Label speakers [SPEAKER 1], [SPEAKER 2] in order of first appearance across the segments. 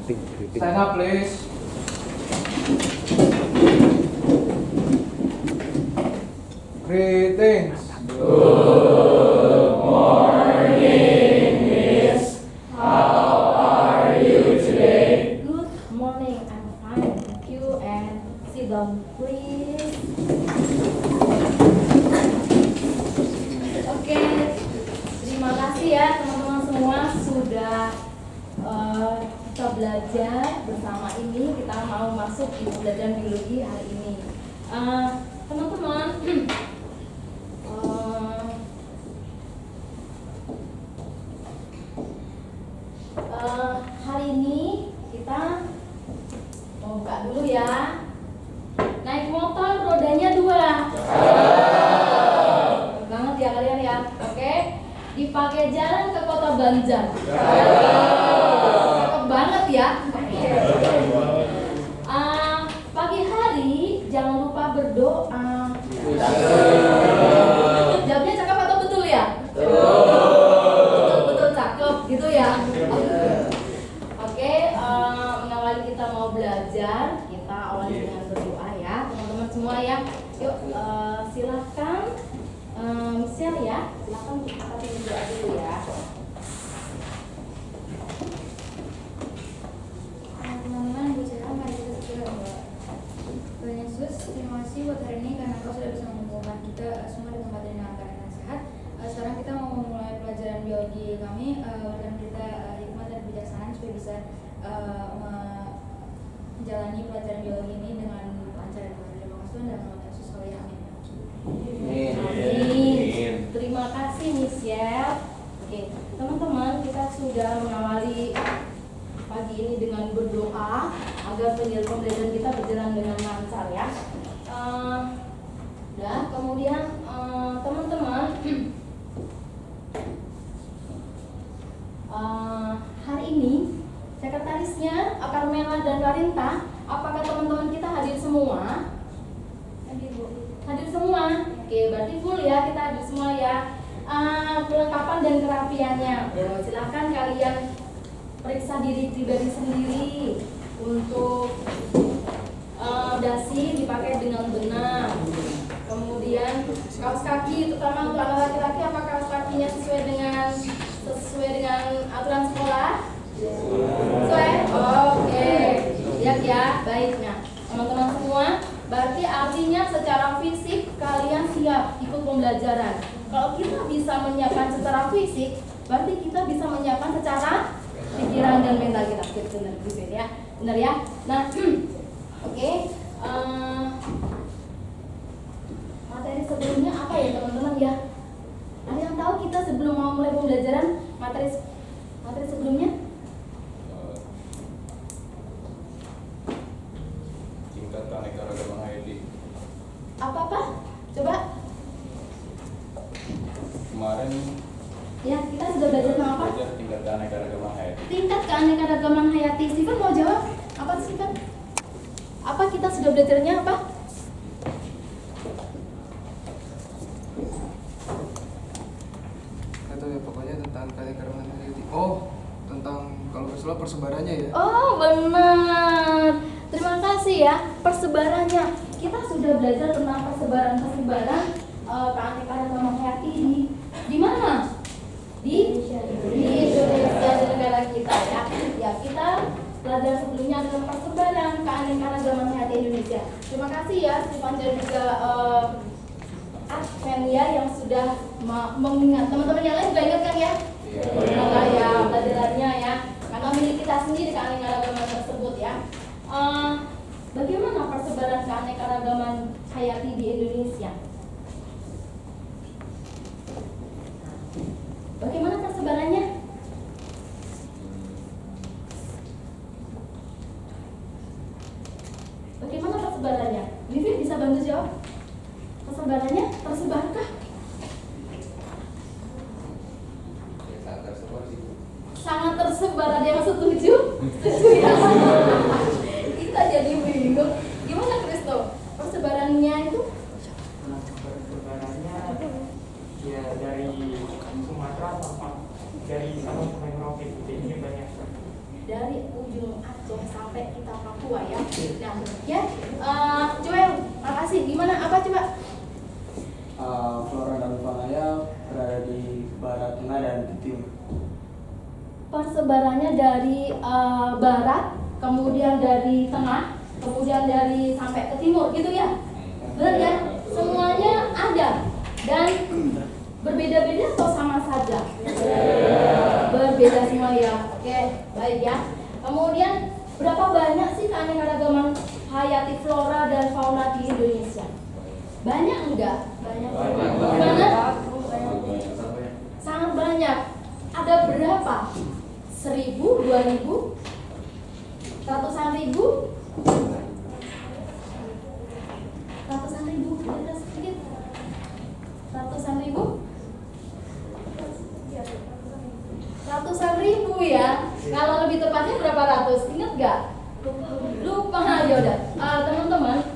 [SPEAKER 1] Stand up please. Greetings.
[SPEAKER 2] Good morning, Miss. How are you today?
[SPEAKER 3] Good morning, I'm fine, thank you. And sit down, please. Oke, terima kasih ya teman-teman semua sudah kita belajar bersama ini. Kita mau masuk di pembelajaran biologi hari ini. Teman-teman, hari ini kita mau buka dulu ya. Naik motor rodanya 2. Banget ya kalian ya. Oke. Dipakai jalan ke kota Banjar. Cakep banget ya. Pagi hari jangan lupa berdoa. Jawabnya cakep atau betul ya? Betul cakep gitu ya. Oke, mengawali kita mau belajar, kita awali dengan berdoa ya, teman-teman semua ya. Yuk, silakan Michelle ya, silakan kita berdoa dulu ya.
[SPEAKER 4] Teman-teman, bicara mari kita segera berdoa. Tuhan Yesus, terima kasih buat hari ini karena Kau sudah bisa mengumpulkan kita semua di tempat ini dalam keadaan yang sehat. Sekarang kita mau memulai pelajaran biologi kami. Berikan kita hikmat dan kebijaksanaan supaya bisa menjalani pelajaran biologi ini dengan lancar dan benar. Terima kasih dan nama Yesus. Amin.
[SPEAKER 3] Amin. Terima kasih Michelle. Oke, teman-teman, kita sudah mengawali pagi ini dengan berdoa agar pembelajaran kita berjalan dengan lancar ya. Kemudian teman-teman, hari ini sekretarisnya Carmela dan Karinta, apakah teman-teman kita hadir semua? Hadir semua. Oke, berarti full ya, kita hadir semua ya. Kelengkapan dan kerapiannya. Silahkan kalian periksa diri pribadi sendiri untuk dasi dipakai dengan benar. Kemudian kaos kaki, terutama untuk anak laki-laki, apakah kaos kakinya sesuai dengan aturan sekolah? Sesuai? Oke. Lihat ya, baiknya teman-teman semua. Berarti artinya secara fisik kalian siap ikut pembelajaran. Kalau kita bisa menyiapkan secara fisik, berarti kita bisa menyiapkan secara pikiran dan mental kita. Benar ya, benar ya. Nah, oke. Materi sebelumnya apa ya teman-teman ya? Ada yang tahu kita sebelum mau mulai pembelajaran materi sebelumnya?
[SPEAKER 2] Tingkat keanekaragaman hayati.
[SPEAKER 3] Apa? Coba.
[SPEAKER 2] Kemarin
[SPEAKER 3] Ya, kita sudah belajar tentang apa?
[SPEAKER 2] belajar tingkat keanekaragaman hayati.
[SPEAKER 3] Tingkat keanekaragaman hayati. Steven mau jawab? Apa Steven? Apa kita sudah belajarnya apa?
[SPEAKER 1] Atau ya pokoknya tentang keanekaragaman hayati. Oh, tentang kalau nggak salah persebarannya ya.
[SPEAKER 3] Oh, benar. Terima kasih ya. Persebarannya. Kita sudah belajar tentang persebaran keanekaragaman hayati di mana? Di Indonesia, di negara kita ya. Ya, kita pelajaran sebelumnya adalah persebaran keanekaragaman hayati Indonesia. Terima kasih ya Stefan dan juga Advenia yang sudah mengingat. Teman-teman yang lain juga ingat kan ya? Iya ya, pelajarannya ya. Karena milik kita sendiri keanekaragaman tersebut ya. Bagaimana persebaran keanekaragaman hayati di Indonesia? Bagaimana persebarannya? Bagaimana persebarannya? Vivi bisa bantu jawab? Persebarannya tersebarkah? Sangat tersebar. Ada yang setuju? Setuju ya? Kita jadi bingung. Gimana Kristo? Persebarannya itu?
[SPEAKER 5] Persebarannya ya dari Sumatera sampai dari Sabang sampai Merauke, ini banyak.
[SPEAKER 3] Dari ujung dua ya. Nah, ya, Joel, makasih. Gimana? Apa coba?
[SPEAKER 5] Flora dan faunanya berada di barat, tengah, dan di timur.
[SPEAKER 3] Persebarannya dari barat, kemudian dari tengah, kemudian dari sampai ke timur gitu ya. Benar ya? Semuanya ada dan berbeda-beda atau sama saja? Berbeda semua ya. Oke, baik ya. Kemudian berapa banyak sih keanekaragaman hayati flora dan fauna di Indonesia? Banyak enggak? Banyak. Gimana? Sangat banyak. Ada berapa? 1.000, 2.000, ratusan ribu? Ratusan ribu, ada sedikit. Ratusan ribu? Ratusan ribu ya. Kalau lebih tepatnya berapa ratus? Ingat nggak? Lupa. Ya udah. Teman-teman,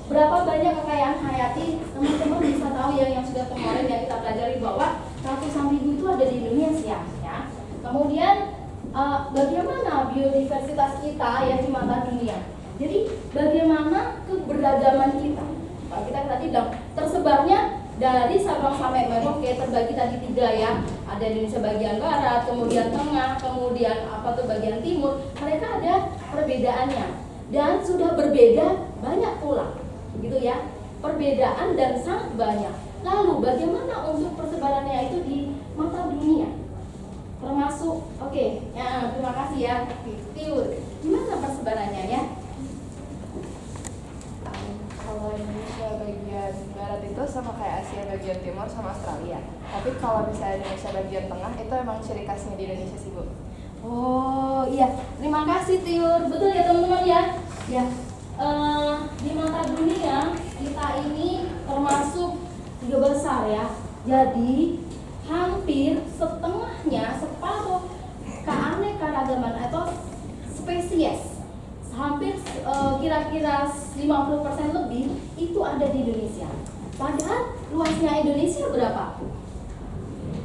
[SPEAKER 3] berapa banyak kekayaan hayati? Teman-teman bisa tahu ya, yang sudah kemarin ya kita pelajari bahwa ratusan ribu itu ada di Indonesia ya. Kemudian bagaimana biodiversitas kita ya di mata dunia? Jadi bagaimana keberagaman kita? Kalau kita tadi bilang tersebarnya dari Sabang sampai Merauke, terbagi tadi 3 ya. Ada Indonesia bagian barat, kemudian tengah, kemudian bagian timur. Mereka ada perbedaannya dan sudah berbeda banyak pula, gitu ya. Perbedaan dan sangat banyak. Lalu bagaimana untuk persebarannya itu di mata dunia? Termasuk, ya terima kasih ya. Tiur, gimana persebarannya ya?
[SPEAKER 6] Kalau Indonesia bagian barat itu sama kayak Asia bagian timur sama Australia. Tapi kalau misalnya Indonesia bagian tengah itu emang ciri khasnya di Indonesia sih, Bu.
[SPEAKER 3] Oh iya, terima kasih Tiur. Betul ya teman-teman ya. Ya, di mata dunia kita ini termasuk 3 besar ya. Jadi hampir setengahnya, separuh keanekaragaman atau spesies, hampir kira-kira 50% lebih itu ada di Indonesia. Padahal luasnya Indonesia berapa?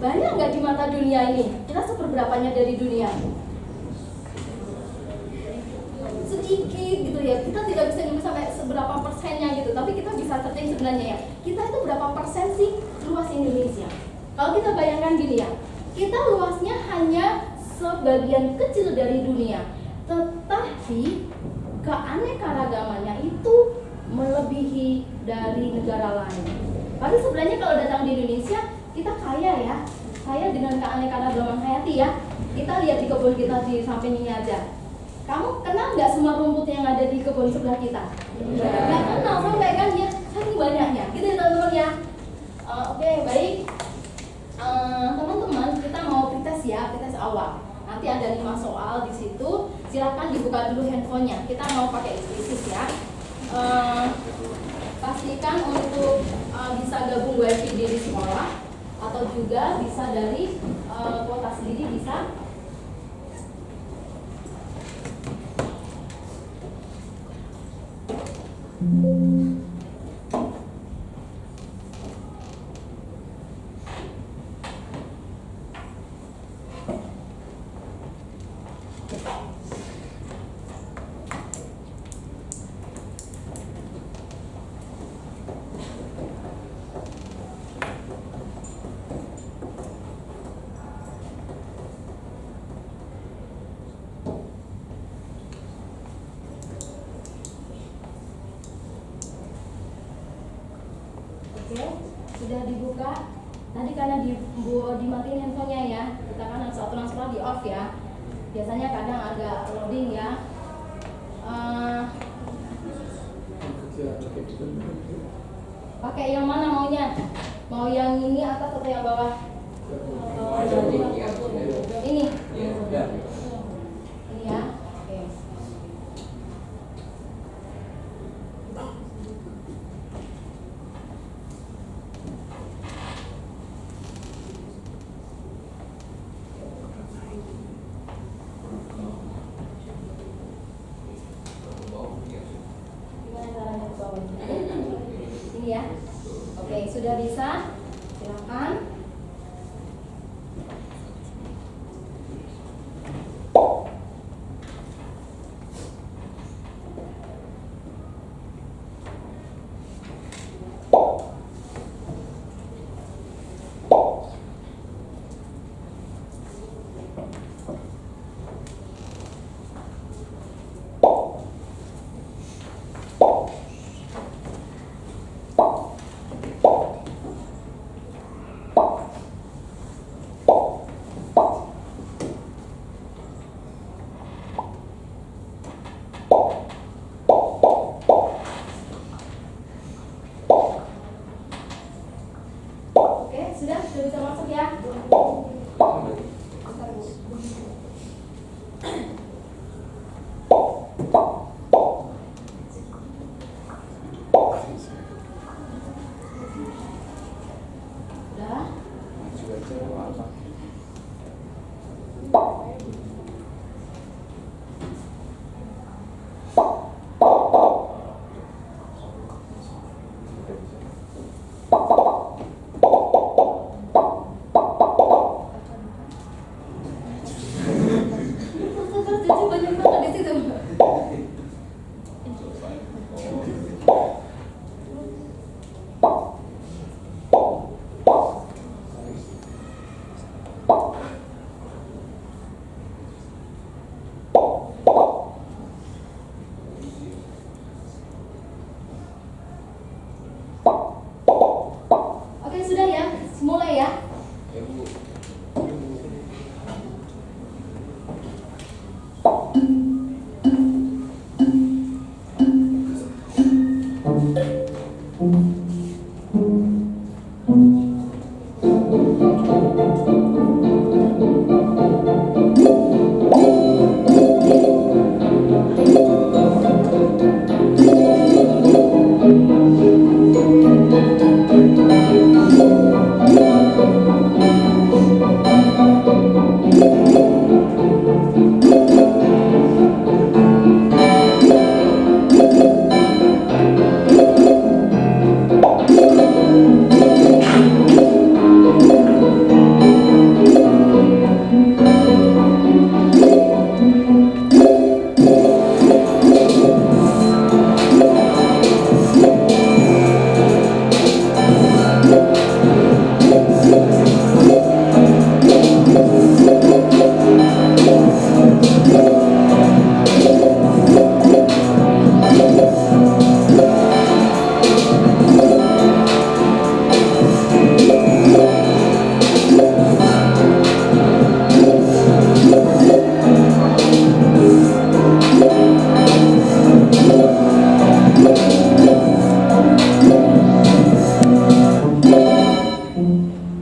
[SPEAKER 3] Banyak nggak di mata dunia ini? Kita seperberapanya dari dunia? Sedikit gitu ya. Kita tidak bisa nyebut sampai seberapa persennya gitu. Tapi kita bisa searching sebenarnya ya. Kita itu berapa persen sih luas Indonesia? Kalau kita bayangkan gini ya, kita luasnya hanya sebagian kecil dari dunia, tetapi keanekaragamannya itu melebihi dari negara lain. Tapi sebenarnya kalau datang di Indonesia, kita kaya ya, kaya dengan keanekaragaman hayati ya. Kita lihat di kebun kita di samping ini aja. Kamu kenal nggak semua rumput yang ada di kebun sebelah kita? Nggak kenal, sampai kan ya, saking banyaknya. Gitu ya teman-teman ya. Oke, baik. Teman-teman, kita mau pretest ya, pretest awal. Nanti ada 5 soal di situ. Silakan dibuka dulu handphonenya. Kita mau pakai eksplisit ya. Pastikan untuk bisa gabung wifi di sekolah atau juga bisa dari kuota sendiri bisa. Oke, sudah dibuka. Tadi karena dimatiin handphonenya ya, kita kan harus transfer di off ya. Biasanya kadang agak loading ya. Pakai yang mana maunya? Mau yang ini atas atau yang bawah? Ini. Ini ya. Oke. Ini ya. Oke, sudah bisa. Silakan. jadi banyak banget di situ. Oke, sudah ya, mulai ya.
[SPEAKER 2] Ya Bu.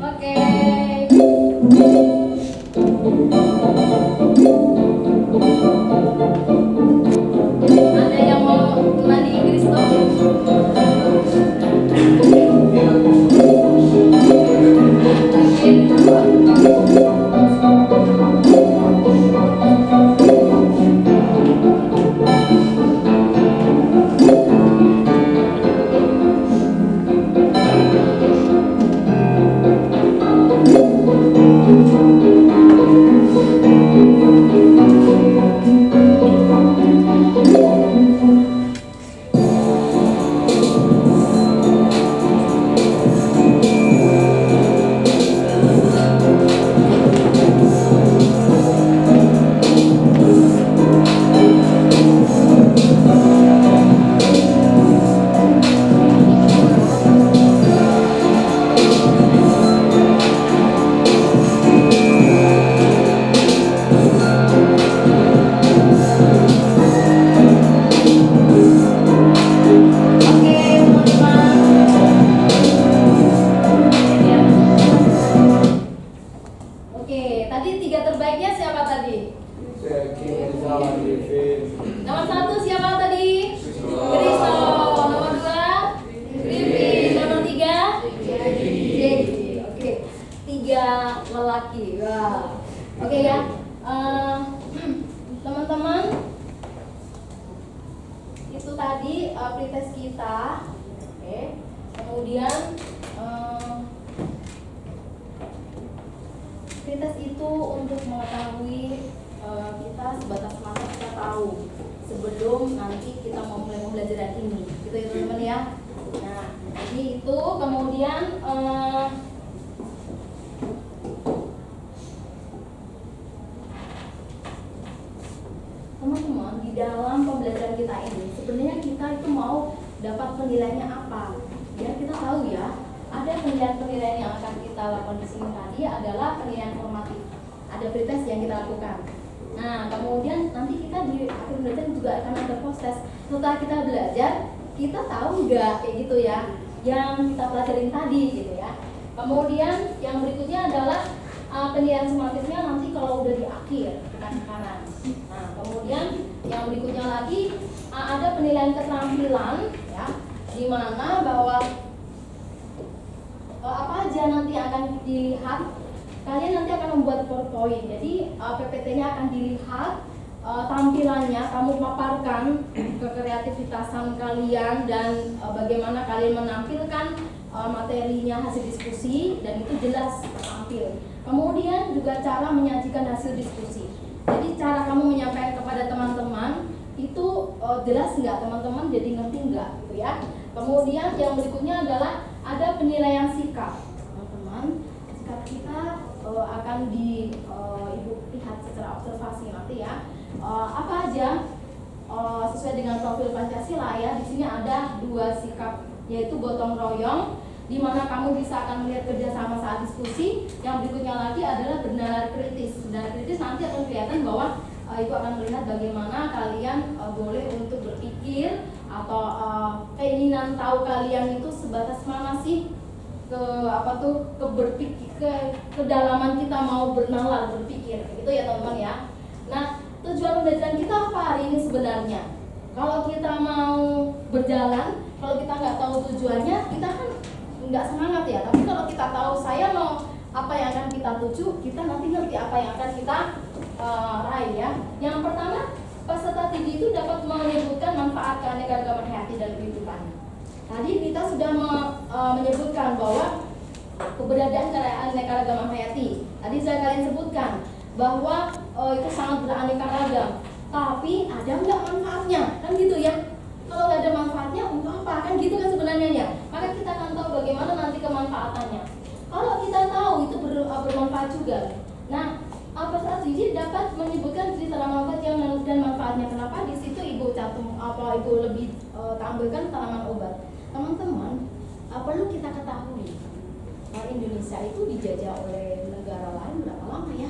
[SPEAKER 3] Oke. Ada yang mau mandi Inggris tuh? Oke, teman-teman. Ya. Oke, tadi 3 terbaiknya siapa tadi? Nomor 1 siapa tadi? Kristo. Nomor 2 Griffin. Nomor 3 Jegi. Oke, 3 lelaki. Wah. Oke ya. Teman-teman, itu tadi pretest kita. Oke. Kemudian pretest itu untuk mengetahui kita sebatas masa kita tahu sebelum nanti kita mau mulai pembelajaran ini, gitu ya teman-teman ya. Nah, jadi itu kemudian teman-teman, di dalam pembelajaran kita ini sebenarnya kita itu mau dapat penilaiannya apa? Biar kita tahu ya, ada penilaian-penilaian yang akan kita lakukan di sini tadi adalah penilaian formatif. Ada pretest yang kita lakukan. Nah, kemudian nanti kita di akhir pembelajaran juga akan ada post test. Setelah kita belajar, kita tahu nggak kayak gitu ya, yang kita pelajarin tadi gitu ya. Kemudian yang berikutnya adalah penilaian sumatifnya nanti kalau udah di akhir kanan. Nah, kemudian yang berikutnya lagi ada penilaian keterampilan ya, di mana bahwa apa aja nanti akan dilihat. Kalian nanti akan membuat PowerPoint. Jadi PPT-nya akan dilihat tampilannya, kamu paparkan kekreativitasan kalian dan bagaimana kalian menampilkan materinya hasil diskusi, dan itu jelas tampil. Kemudian juga cara menyajikan hasil diskusi. Jadi cara kamu menyampaikan ke jelas nggak teman-teman, jadi ngerti nggak gitu ya. Kemudian yang berikutnya adalah ada penilaian sikap teman-teman. Sikap kita akan ibu lihat secara observasi nanti ya. Apa aja sesuai dengan profil Pancasila ya. Di sini ada 2 sikap, yaitu gotong royong, di mana kamu bisa akan melihat kerjasama saat diskusi. Yang berikutnya lagi adalah bernalar kritis. Bernalar kritis nanti akan kelihatan bahwa ibu akan melihat bagaimana kalian boleh untuk berpikir atau keinginan tahu kalian itu sebatas mana sih kedalaman kita mau bernalar berpikir gitu ya teman-teman ya. Nah, tujuan pembelajaran kita apa hari ini sebenarnya? Kalau kita mau berjalan, kalau kita nggak tahu tujuannya, kita kan nggak semangat ya. Tapi kalau kita tahu saya mau apa yang akan kita tuju, kita nanti ngerti apa yang akan kita raih ya. Yang pertama, peserta TD itu dapat menyebutkan manfaat keanekaragaman hayati dan kehidupan. Tadi kita sudah menyebutkan bahwa keberadaan keanekaragaman hayati. Tadi saya kalian sebutkan bahwa itu sangat beraneka ragam. Tapi ada nggak manfaatnya? Kan gitu ya. Kalau nggak ada manfaatnya, untuk apa? Kan gitu kan sebenarnya ya. Maka kita akan tahu bagaimana nanti kemanfaatannya. Kalau kita tahu itu bermanfaat juga. Nah, peserta didik dapat menyebutkan cerita tanaman obat dan manfaatnya. Kenapa? Di situ ibu ibu lebih tambahkan tanaman obat. Teman-teman, perlu kita ketahui Indonesia itu dijajah oleh negara lain berapa lama ya?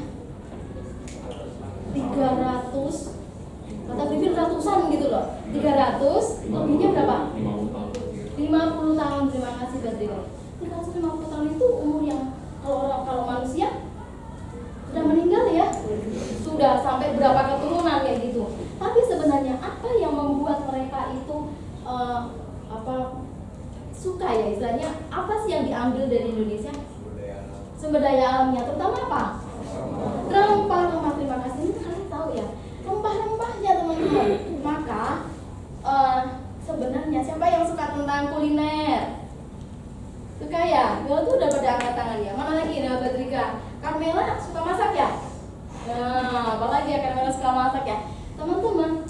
[SPEAKER 3] 300, kata bibir ratusan gitu loh. 300, lebihnya berapa? 50 tahun. Terima kasih Badrika. 350 tahun itu umur yang kalau manusia sudah meninggal ya, sudah sampai berapa keturunan kayak gitu. Tapi sebenarnya apa yang membuat mereka itu suka ya istilahnya, apa sih yang diambil dari Indonesia? Sumber daya alamnya, terutama apa? Rempah-rempah. Terima kasih. Ini kalian tahu ya, rempah-rempahnya teman-teman. Maka sebenarnya siapa yang suka tentang kuliner? Suka ya? Gue tuh udah pada angkat tangan ya. Mana lagi? Nah, Badrika, Carmela suka masak ya? Nah, apalagi ya Carmela suka masak ya? Teman-teman,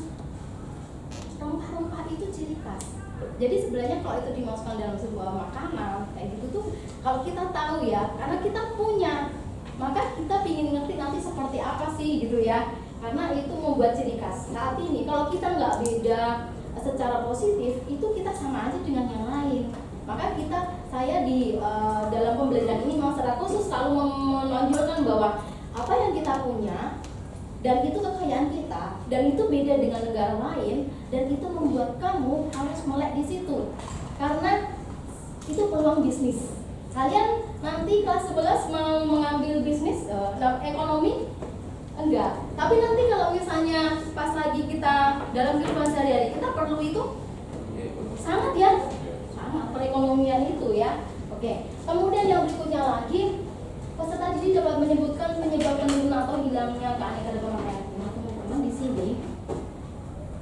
[SPEAKER 3] rempah-rempah itu ciri khas. Jadi sebenarnya kalau itu dimasukkan dalam sebuah makanan kayak gitu tuh, kalau kita tahu ya, karena kita punya, maka kita pingin ngerti nanti seperti apa sih gitu ya. Karena itu membuat ciri khas. Saat ini kalau kita nggak beda secara positif, itu kita sama aja dengan yang lain. Maka saya di dalam pembelajaran ini memang secara khusus selalu menonjolkan bahwa apa yang kita punya dan itu kekayaan kita, dan itu beda dengan negara lain, dan itu membuat kamu harus melek di situ karena itu peluang bisnis. Kalian nanti kelas 11 mau mengambil bisnis ekonomi? Enggak. Tapi nanti kalau misalnya pas lagi kita dalam kehidupan sehari-hari, kita perlu itu sangat ya, sangat perekonomian itu ya. Oke. Kemudian yang berikutnya lagi, peserta didik dapat menyebutkan penyebab penurunan atau hilangnya keanekaragaman hayati. Nah, teman-teman di sini,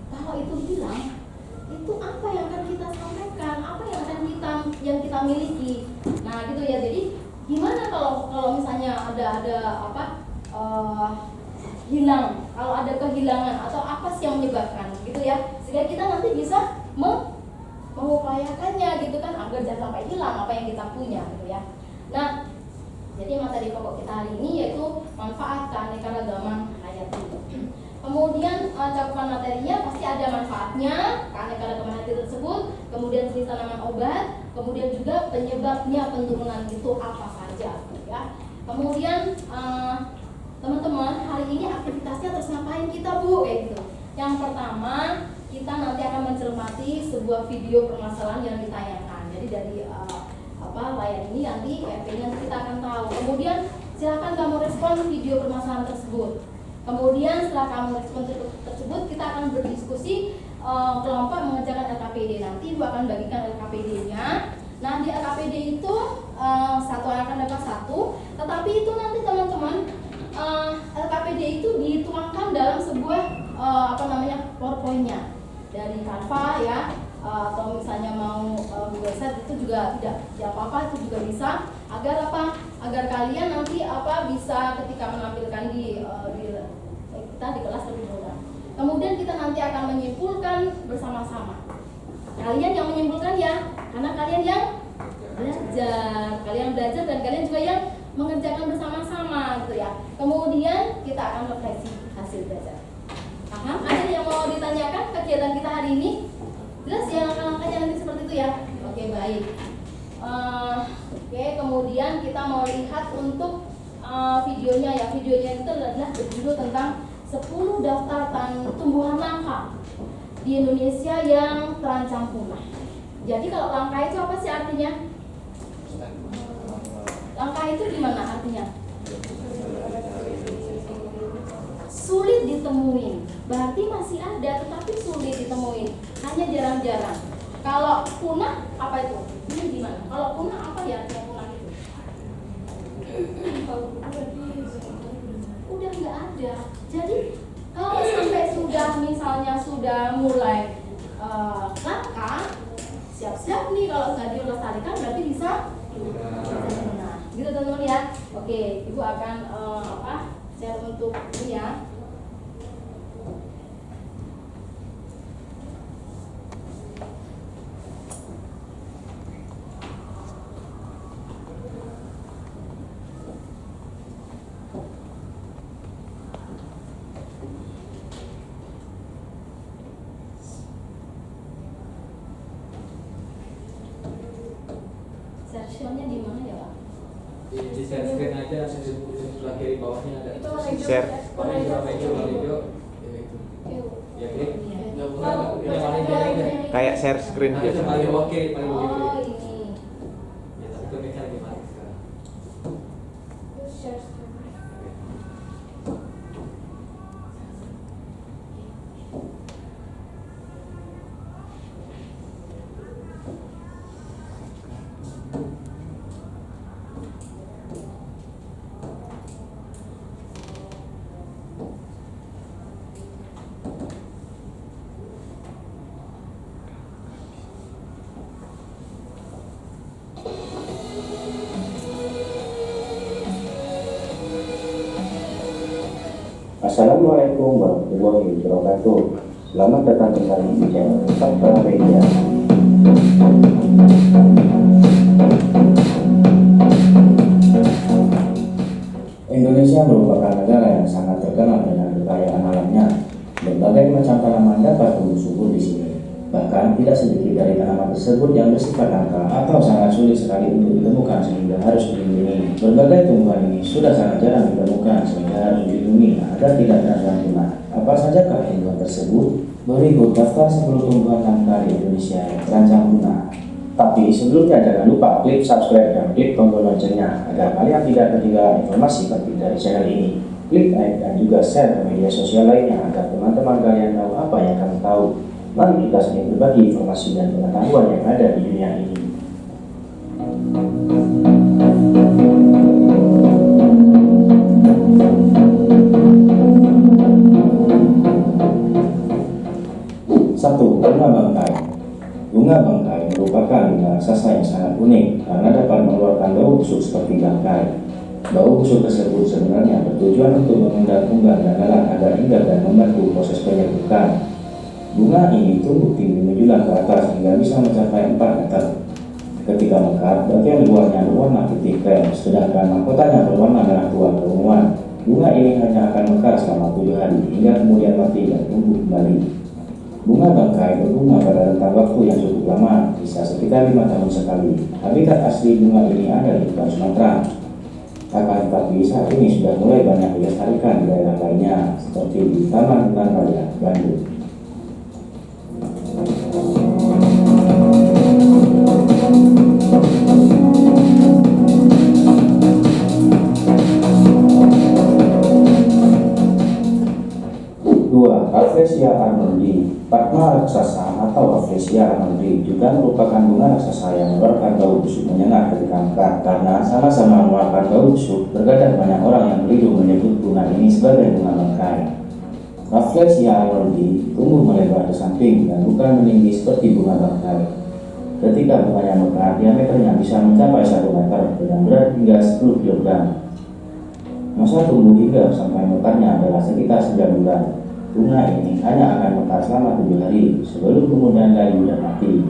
[SPEAKER 3] kalau itu hilang, itu apa yang akan kita sampaikan, apa yang akan kita miliki. Nah, gitu ya. Jadi gimana kalau misalnya ada hilang, kalau ada kehilangan atau apa sih yang menyebabkan, gitu ya. Sehingga kita nanti bisa mengupayakannya gitu kan, agar jangan sampai hilang apa yang kita punya, gitu ya. Nah, jadi materi pokok kita hari ini yaitu manfaat keanekaragaman hayati. Kemudian cakupan materinya pasti ada manfaatnya keanekaragaman hayati tersebut, kemudian jenis tanaman obat, kemudian juga penyebabnya penurunan itu apa saja, ya. Kemudian teman-teman, hari ini aktivitasnya terus ngapain kita Bu? Kayak gitu. Yang pertama, kita nanti akan mencermati sebuah video permasalahan yang ditayangkan. Jadi dari layar ini nanti kita akan tahu. Kemudian silakan kamu respon video permasalahan tersebut. Kemudian setelah kamu respon tersebut, kita akan berdiskusi kelompok mengerjakan LKPD. Nanti Ibu akan bagikan LKPD-nya. Nah, di LKPD itu satu akan dapat satu. Tetapi itu nanti teman-teman, LKPD itu dituangkan dalam sebuah PowerPoint-nya dari Canva ya. Atau misalnya mau Google Sheet itu juga tidak apa-apa, itu juga bisa agar kalian nanti bisa ketika menampilkan di kita di kelas lebih mudah. Kemudian kita nanti akan akan menyimpulkan bersama-sama. Kalian yang menyimpulkan ya, karena kalian yang belajar dan kalian juga yang mengerjakan bersama-sama gitu ya. Kemudian kita akan refleksi hasil belajar. Paham? Ada yang mau ditanyakan kegiatan kita hari ini? Jelas ya langkah-langkahnya nanti seperti itu ya. Oke, baik. Oke, kemudian kita mau lihat untuk videonya ya. Videonya itu adalah berjudul tentang 10 daftar tumbuhan langka di Indonesia yang terancam punah. Jadi kalau langka itu apa sih artinya? Langka itu gimana artinya? Sulit ditemuin. Berarti masih ada tetapi sulit ditemuin. Hanya jarang-jarang. Kalau punah apa itu? Ini gimana? Kalau punah apa ya artinya punah itu? Udah nggak ada. Jadi kalau sampai sudah mulai langka, siap-siap nih kalau nggak dilestarikan berarti bisa punah. Gitu teman-teman ya. Oke, ibu akan share untuk ini ya. Sectionnya di mana ya, Pak?
[SPEAKER 7] Di share screen aja, sebelah kiri bawahnya ada.
[SPEAKER 3] Itu warna hijau.
[SPEAKER 2] Share.
[SPEAKER 7] Warna hijau, warna hijau, warna hijau. Ya klik.
[SPEAKER 3] Iya.
[SPEAKER 7] Yang warna hijau aja.
[SPEAKER 2] Kayak share screen
[SPEAKER 7] Nah,
[SPEAKER 2] gitu.
[SPEAKER 7] itu paling bawah kiri, paling bawah kiri.
[SPEAKER 3] Oh, ini.
[SPEAKER 7] Ya, tapi kliknya lagi mati sekarang.
[SPEAKER 3] Share screen.
[SPEAKER 8] Assalamualaikum warahmatullahi wabarakatuh. Selamat datang kembali di channel Fakta Media. Indonesia merupakan negara yang sangat terkenal dengan kekayaan alamnya. Berbagai macam tanaman dapat tumbuh subur di sini. Bahkan tidak sedikit dari tanaman tersebut yang bersifat langka atau sangat sulit sekali untuk ditemukan sehingga harus dilindungi. Berbagai tumbuhan ini sudah sangat jarang ditemukan sehingga harus dilindungi agar tidak terancam punah. Apa sajakah tumbuhan tersebut? Berikut daftar 10 tumbuhan langka di Indonesia yang terancam punah. Tapi sebelumnya jangan lupa klik subscribe dan klik tombol loncengnya agar kalian tidak ketinggalan informasi penting dari channel ini. Klik like dan juga share ke media sosial lainnya agar teman-teman kalian tahu apa yang kami tahu. Mari kita saling berbagi informasi dan pengetahuan yang ada di dunia ini. Satu, bunga bangkai. Bunga bangkai merupakan bunga raksasa yang sangat unik karena dapat mengeluarkan bau busuk seperti bangkai. Bau busuk tersebut sebenarnya bertujuan untuk mengundang-undang gagalan agar hinggap dan membantu proses penyembuhan. Bunga ini tumbuh tinggi menjulang ke atas hingga bisa mencapai 4 meter. Ketika mekar, bagian luarnya berwarna putih krem, sedangkan mahkotanya berwarna merah tua keunguan. Bunga ini hanya akan mekar selama 7 hari hingga kemudian mati dan tumbuh kembali. Bunga bangkai berbunga pada rentang waktu yang cukup lama, bisa sekitar 5 tahun sekali. Habitat asli bunga ini ada di hutan Sumatera. Akan tetapi saat ini sudah mulai banyak dilestarikan di daerah lainnya, seperti di Taman Hutan Raya, Bandung. Rafflesia arnoldii. Padma raksasa atau Rafflesia arnoldii juga merupakan bunga raksasa yang mengeluarkan bau busuk menyengat ketika mekar. Karena sama-sama mengeluarkan bau busuk, terkadang banyak orang yang keliru menyebut bunga ini sebagai bunga bangkai. Rafflesia arnoldii tumbuh melebar ke samping dan bukan meninggi seperti bunga bangkai. Ketika bunganya mekar, diameternya bisa mencapai 1 meter dengan berat hingga 10 kg. Masa tumbuh hingga sampai mekarnya adalah sekitar 9 bulan. Bunga ini hanya akan mekar selama 7 hari sebelum kemudian layu dan mati.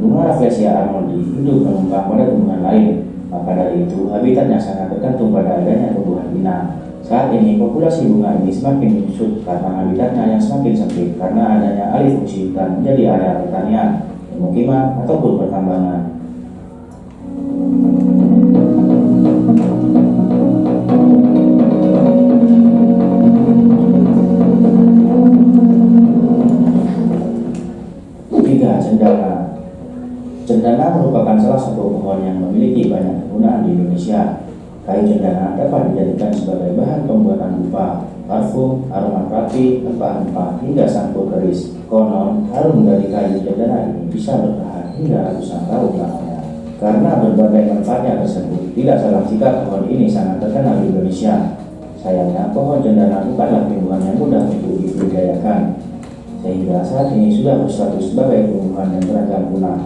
[SPEAKER 8] Bunga Rafflesia arnoldi hidup menumpang pada tumbuhan lain, maka dari itu habitatnya sangat tergantung pada adanya tumbuhan inang. Saat ini populasi bunga ini semakin menyusut karena habitatnya yang semakin sempit karena adanya alih fungsi hutan menjadi area pertanian, pemukiman, ataupun pertambangan. Cendana. Cendana merupakan salah satu pohon yang memiliki banyak kegunaan di Indonesia. Kayu cendana dapat dijadikan sebagai bahan pembuatan dupa, parfum, aromaterapi, rempah-rempah, hingga sampo keris. Konon, harum dari kayu cendana ini bisa bertahan hingga ratusan tahun lamanya. Karena berbagai manfaatnya tersebut, tidak salah jika pohon ini sangat terkenal di Indonesia. Sayangnya, pohon cendana bukanlah tumbuhan yang mudah untuk dibudidayakan, sehingga saat ini sudah berstatus sebagai tumbuhan yang terancam punah.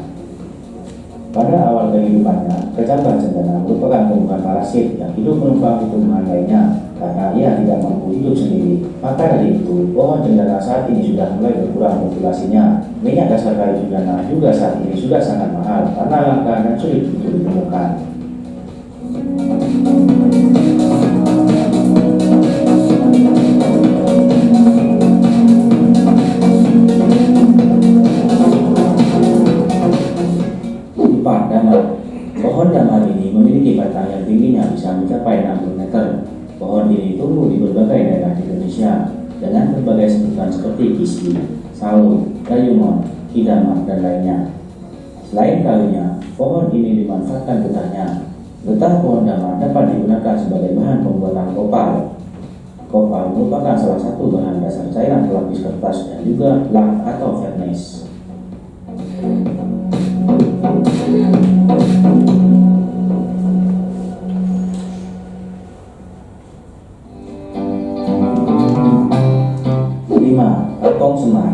[SPEAKER 8] Pada awal kehidupannya, kecambah cendana merupakan tumbuhan parasit yang hidup menumpang di tumbuhan lainnya karena ia tidak mampu hidup sendiri. Maka dari itu, pohon cendana saat ini sudah mulai berkurang populasinya. Minyak dasar kayu cendana juga saat ini sudah sangat mahal karena langka dan sulit untuk ditemukan. Pohon damar ini memiliki batang yang tingginya bisa mencapai 60 meter. Pohon ini tumbuh di berbagai daerah di Indonesia dengan berbagai sebutan seperti kisli, sawo, dayumon, kidama, dan lainnya. Selain kayunya, pohon ini dimanfaatkan getahnya. Getah pohon damar dapat digunakan sebagai bahan pembuatan kopal. Kopal merupakan salah satu bahan dasar cairan pelapis kertas dan juga lak atau vernis. Kantong semar.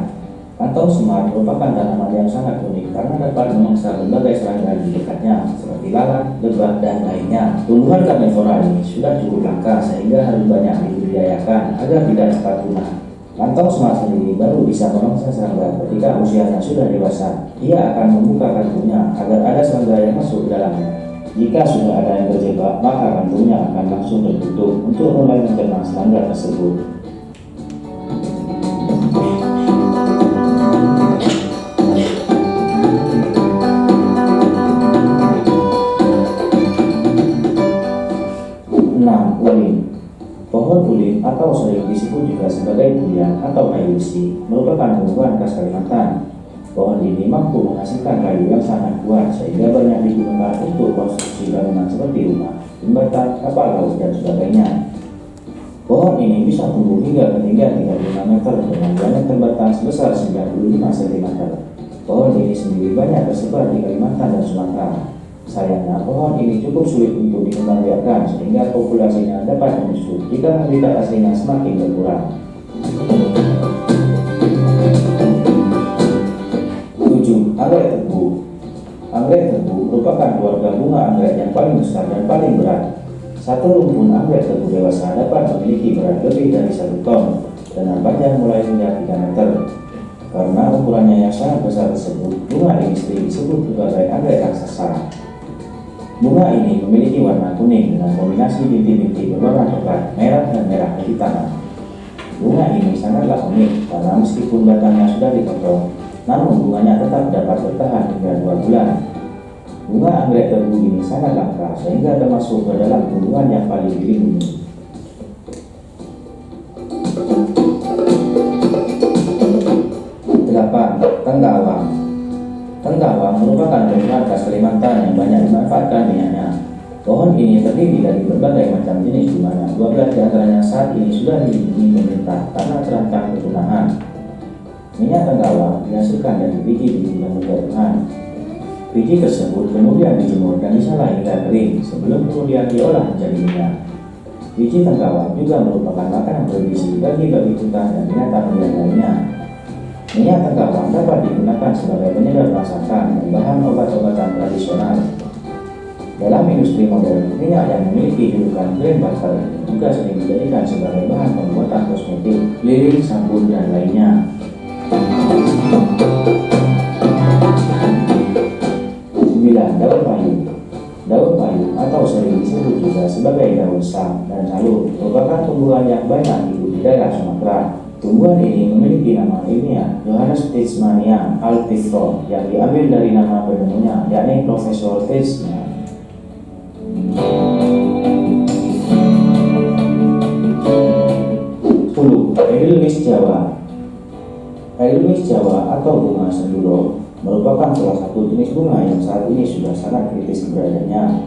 [SPEAKER 8] Kantong semar merupakan tanaman yang sangat unik karena dapat memangsa berbagai serangga di dekatnya seperti lalat, lebah, dan lainnya. Tumbuhan karnivora ini sudah cukup langka sehingga harus banyak dibudidayakan agar tidak cepat punah. Kantong semar sendiri baru bisa memangsa serangga ketika usianya sudah dewasa. Ia akan membuka kantungnya agar ada serangga yang masuk ke dalamnya. Jika sudah ada yang terjebak, maka kantungnya akan langsung tertutup untuk mulai mencerna serangga tersebut. Ulin. Pohon ulin atau sering disebut juga sebagai durian atau kayu besi merupakan tumbuhan khas Kalimantan. Pohon ini mampu menghasilkan kayu yang sangat kuat sehingga banyak digunakan untuk konstruksi bangunan seperti rumah, jembatan, kapal laut, dan sebagainya. Pohon ini bisa tumbuh hingga ketinggian 35 meter dengan diameter batang sebesar 95 cm. Pohon ini sendiri banyak tersebar di Kalimantan dan Sumatera. Sayangnya, pohon ini cukup sulit untuk dikembangbiakkan sehingga populasinya dapat menyusut jika habitat aslinya semakin berkurang. 7. Anggrek tebu. Anggrek tebu merupakan keluarga bunga anggrek yang paling besar dan paling berat. Satu rumpun anggrek tebu dewasa dapat memiliki berat lebih dari 1 ton dengan panjang mulai hingga 3 meter. Karena ukurannya yang sangat besar tersebut, bunga ini sering disebut sebagai anggrek raksasa. Bunga ini memiliki warna kuning dengan kombinasi bintik-bintik berwarna coklat, merah, dan merah kehitaman. Bunga ini sangatlah unik karena meskipun batangnya sudah dipotong, namun bunganya tetap dapat bertahan hingga 2 bulan. Bunga anggrek tebu ini sangat langka sehingga termasuk ke dalam tumbuhan yang paling dilindungi. 8. Tenggawang. Tenggawang merupakan tumbuhan khas Kalimantan yang banyak dimanfaatkan minyaknya. Pohon ini terdiri dari berbagai macam jenis di mana 12 diantaranya saat ini sudah dilindungi pemerintah karena terancam kepunahan. Minyak tenggawang dihasilkan dari biji-biji yang berjatuhan. Biji tersebut kemudian dijemur dan disalah hingga kering sebelum kemudian diolah menjadi minyak. Biji tenggawang juga merupakan makanan bergizi bagi babi hutan dan binatang liar lainnya. Minyak tenggawang dapat digunakan sebagai penyedap masakan dan bahan obat-obatan tradisional. Dalam industri modern, minyak yang memiliki julukan green butter tugas yang dijadikan sebagai bahan pembuatan kosmetik, lilin, sabun, dan lainnya. Daun payung. Daun payung atau sering disebut juga sebagai daun sam dan salut merupakan tumbuhan yang banyak hidup di daerah Sumatera. Tumbuhan ini memiliki nama ilmiah Johannes Tijmania alpistro yang diambil dari nama penemunya yakni Profesor Tijman. Edelweiss Jawa. Edelweiss Jawa atau bunga senduro merupakan salah satu jenis bunga yang saat ini sudah sangat kritis keberadaannya.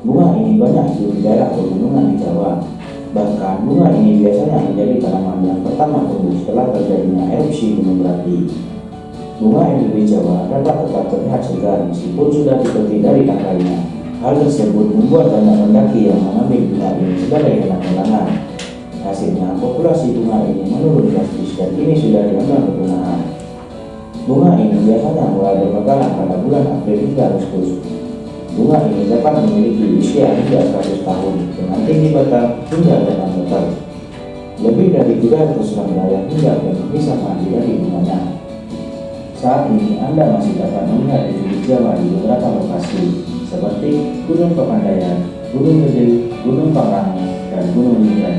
[SPEAKER 8] Bunga ini banyak hidup di daerah pegunungan di Jawa. Bahkan bunga ini biasanya menjadi tanaman yang pertama tumbuh setelah terjadinya erupsi gunung berapi. Bunga Edelweiss Jawa dapat tetap terlihat segar meskipun sudah dipetik dari akarnya. Hal tersebut membuat banyak pendaki yang mengambil bunga ini sebagai kenang-kenangan. Hasilnya, populasi bunga ini menurun drastis dan kini sudah diambang kepunahan. Bunga ini biasanya mulai bermekaran pada bulan April hingga Agustus. Bunga ini dapat memiliki usia hingga 100 tahun dengan tinggi batang hingga 8 meter. Lebih dari 300 lembaga hingga bentuk bisa mandi dari bunganya. Saat ini Anda masih dapat melihat di Jawa di beberapa lokasi seperti Gunung Pemandayan, Gunung Gede, Gunung Pangrango, dan Gunung Linggau.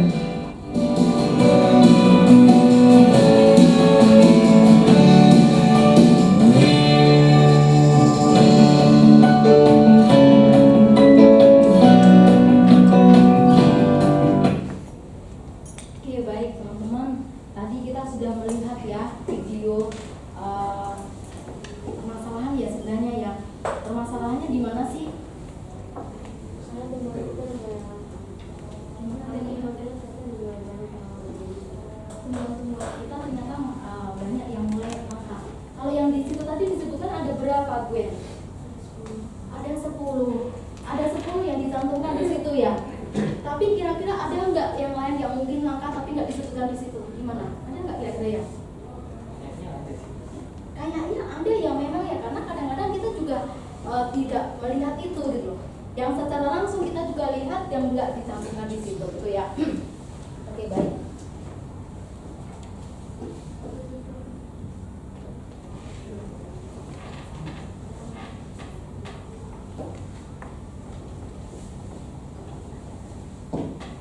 [SPEAKER 3] Tidak melihat itu gitu. Yang secara langsung kita juga lihat yang enggak dicantumkan di situ gitu ya. Oke, baik.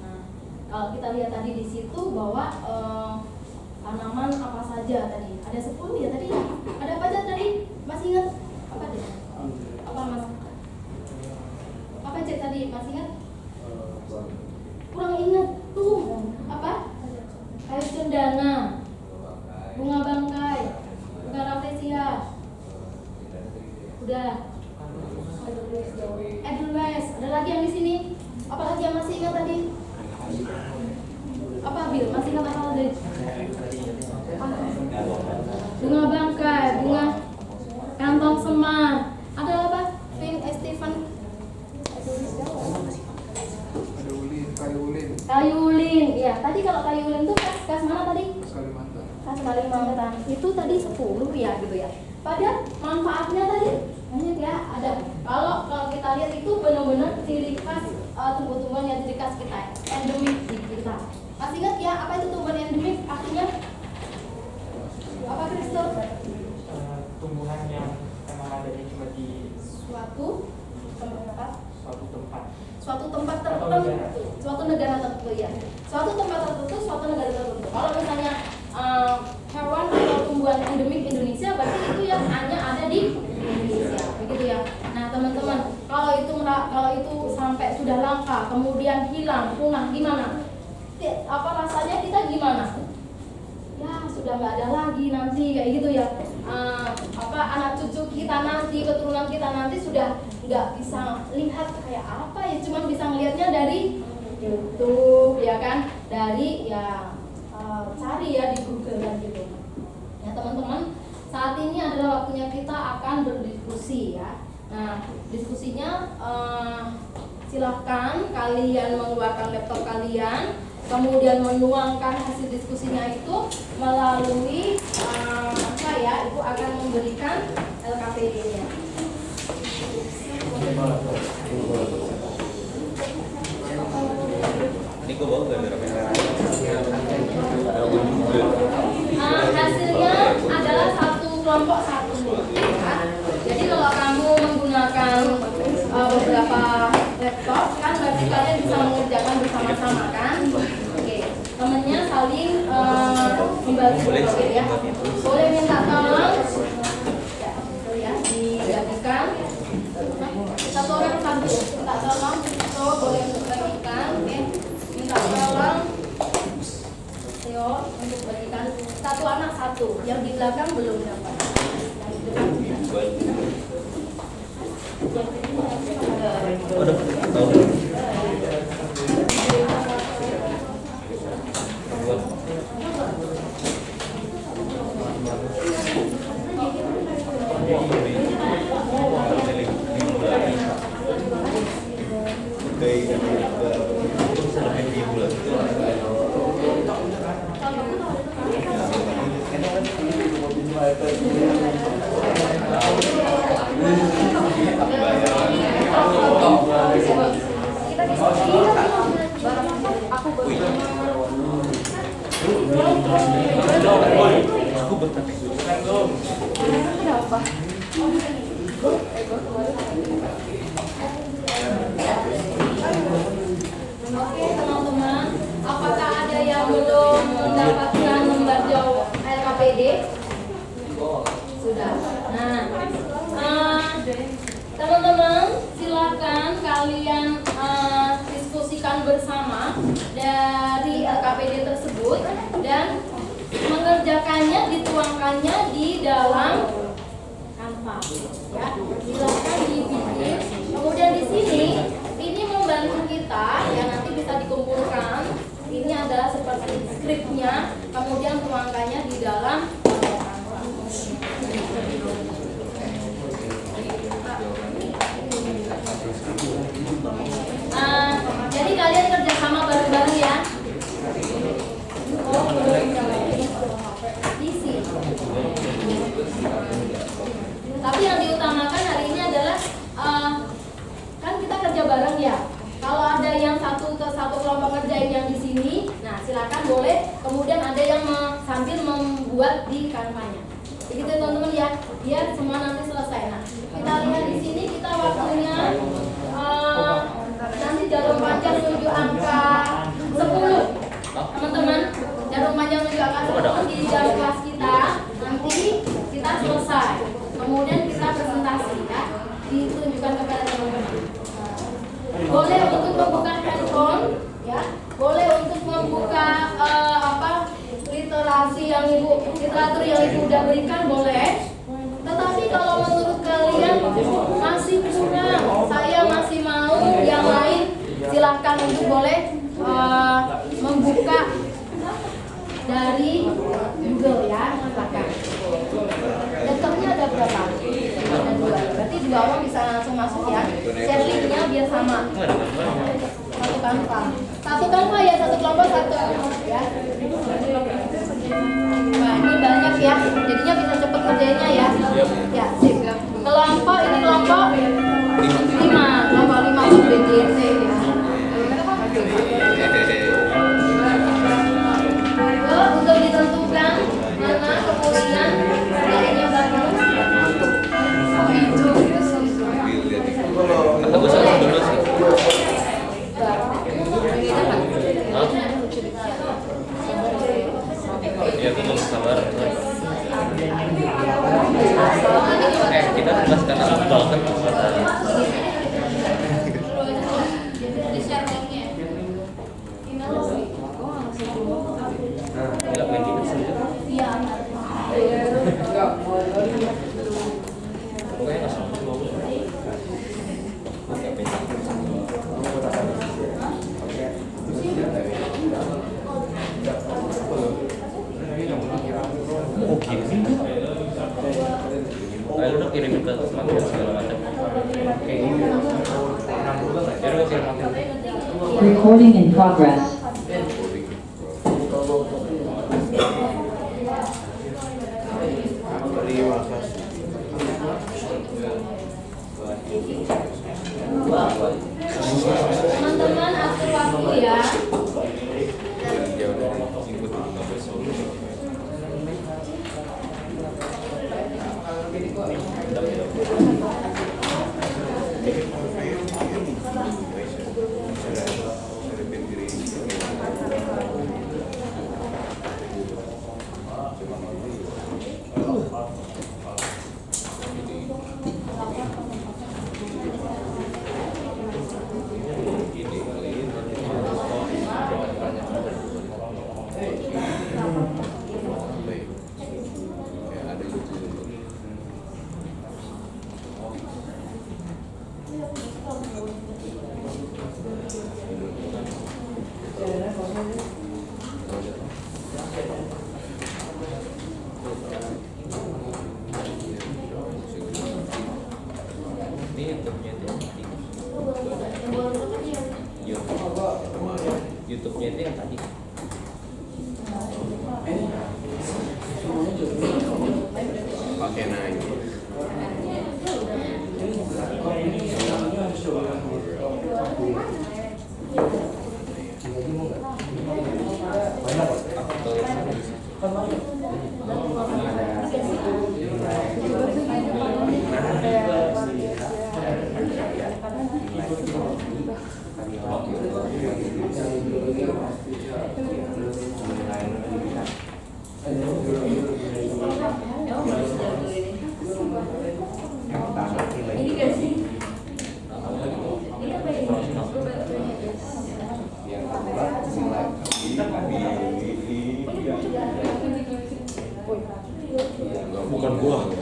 [SPEAKER 3] Nah, kalau kita lihat tadi di situ bahwa tanaman apa saja tadi? Ada 10 ya tadi ya. Ada apa aja tadi? Masih ingat? Apa deh? Apa mas? Apa cek tadi masih ingat? Kurang ingat tuh apa? Kayu cendana, bunga bangkai, bunga rafflesia. Udah. Edelweiss. Ada lagi yang di sini? Apa lagi yang masih ingat tadi? Apa Bil? Masih ingat apa lagi? Bunga bangkai, bunga kantong semar. Ada apa? Stephen. Kayu ulin. Ya, tadi kalau kayu ulin itu kas mana tadi?
[SPEAKER 1] Kalimantan.
[SPEAKER 3] Kas Kalimantan. Itu tadi 10 ya gitu ya. Padahal manfaatnya tadi banyak ya. Ada. Kalau kita lihat itu benar-benar ciri khas tumbuh-tumbuhan yang ciri khas kita, endemik di kita. Masih ingat ya apa itu tumbuhan endemik? Artinya apa, Kristo?
[SPEAKER 5] Tumbuhan yang memang ada cuma di
[SPEAKER 3] Suatu tempat
[SPEAKER 5] Atau
[SPEAKER 3] tertentu,
[SPEAKER 5] negara.
[SPEAKER 3] suatu negara tertentu ya. Suatu tempat tertentu, suatu negara tertentu. Kalau misalnya hewan atau tumbuhan endemik Indonesia, berarti itu yang hanya ada di Indonesia, begitu ya. Nah teman-teman, kalau itu sampai sudah langka, kemudian hilang, punah, gimana? Apa rasanya kita gimana? Ya sudah nggak ada lagi nanti kayak gitu ya. Anak cucu kita nanti, keturunan kita nanti sudah nggak bisa lihat kayak apa ya, cuman bisa ngelihatnya dari YouTube ya kan, dari ya cari ya di Google kan gitu. Ya teman-teman, saat ini adalah waktunya kita akan berdiskusi ya. Nah diskusinya silahkan kalian mengeluarkan laptop kalian, kemudian menuangkan hasil diskusinya itu melalui saya itu akan memberikan LKPD-nya. Hasilnya adalah satu kelompok satu. Ya. Jadi kalau kamu menggunakan beberapa laptop kan berarti kalian bisa mengerjakan bersama-sama kan? Oke, temennya saling membantu ya. Boleh minta tolong ya, dibagikan. Satu orang satu, minta tolong, so boleh bagikan, oke? Minta tolong, Theo untuk bagikan satu anak satu, yang di belakang belum dapat. Oke teman-teman, apakah ada yang belum mendapatkan lembar jawab LKPD? Sudah. Nah, teman-teman silakan kalian diskusikan bersama dari LKPD tersebut dan mengerjakannya, dituangkannya di dalam Canva. Ya, silakan dibikin. Kemudian di sini ini membantu kita ya, nanti bisa dikumpulkan. Ini adalah seperti skripnya, kemudian tuangkannya di dalam Canva. Jadi kalian kerjasama bareng-bareng ya. Tapi yang diutamakan hari ini adalah kan kita kerja bareng ya. Kalau ada yang satu kelompok ngerjain yang di sini, nah silakan boleh. Kemudian ada yang sambil membuat di Canva-nya. Begitu teman-teman ya, biar semua nanti selesai. Nah, kita lihat di sini kita waktunya nanti jarum panjang menuju angka 10. Teman-teman, jarum panjang menuju angka 10 di jam kelas kita. Nanti kita selesai. Kemudian kita presentasi ya, ditunjukkan kepada teman-teman. Boleh untuk membuka handphone ya, boleh untuk membuka literatur yang ibu udah berikan boleh. Tetapi kalau menurut kalian masih kurang, saya masih mau yang lain, silahkan untuk boleh membuka dari Google ya, silakan. Laptopnya ada berapa? Ada 2. Berarti 2 orang bisa langsung masuk ya. Share linknya biar sama. Satu Canva ya, satu kelompok satu ya. Wah ini banyak ya, jadinya bisa cepet kerjanya ya. Ya sip. Kelompok ini kelompok 5, kelompok 5 BGC ya. Untuk ditentukan mana kemudian nilainya berapa?
[SPEAKER 9] Ya aku belum sabar. Kita tugas karena aktual kan. Tidak main gitu saja.
[SPEAKER 3] Iya.
[SPEAKER 9] Pokoknya nggak sama. Ayo udah kirimin ke material segala macam.
[SPEAKER 10] Recording in progress.
[SPEAKER 3] Teman-teman atur waktu ya.
[SPEAKER 9] Ini YouTube-nya itu yang tadi. YouTube-nya itu yang tadi.
[SPEAKER 2] Pakai naik.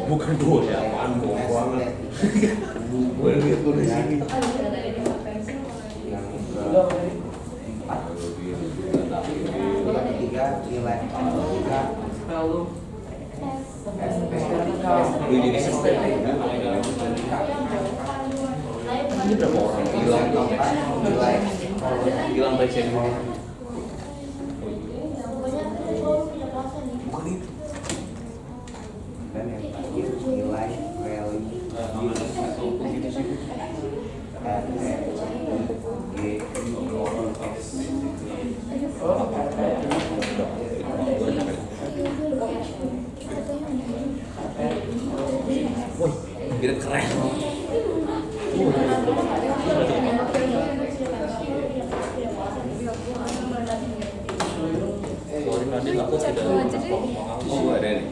[SPEAKER 9] Bukan gua ya, apaan gua banget. Gua lihat gua di sini. Ini berapa orang hilang pasien bukan itu.
[SPEAKER 11] Dan yang terakhir nilai value
[SPEAKER 9] Woi, biar keren. Sorry Nadine, aku tidak. Oh, ada nih.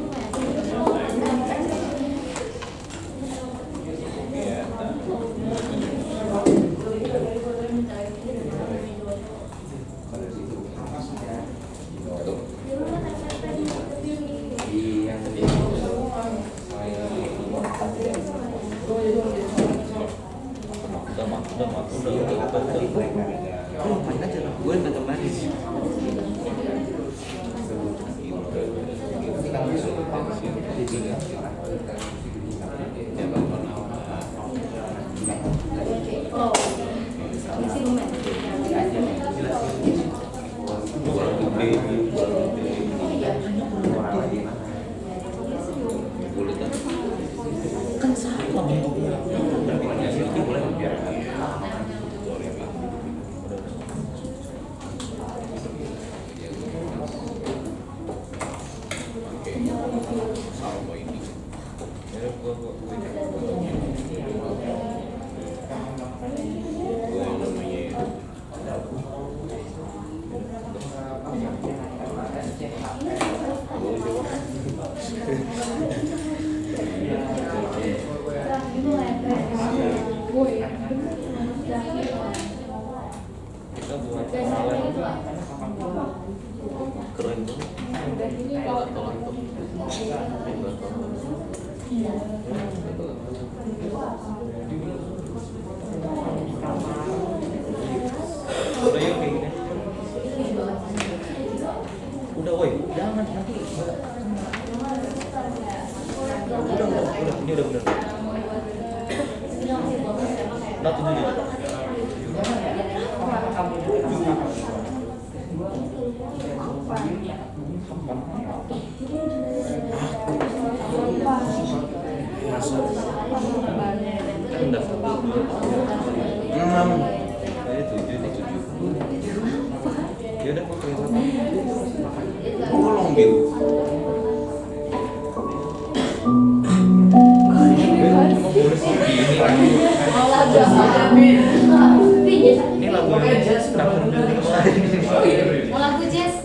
[SPEAKER 9] Udah, woi, jangan nanti. Udah, ini udah bener. Nah, tunggu dulu. Udah. 6. Saya 7 nih, 7. Ya udah, aku pengen sama. Tolong, Bil. Ini lagu
[SPEAKER 4] Mau lagu jazz?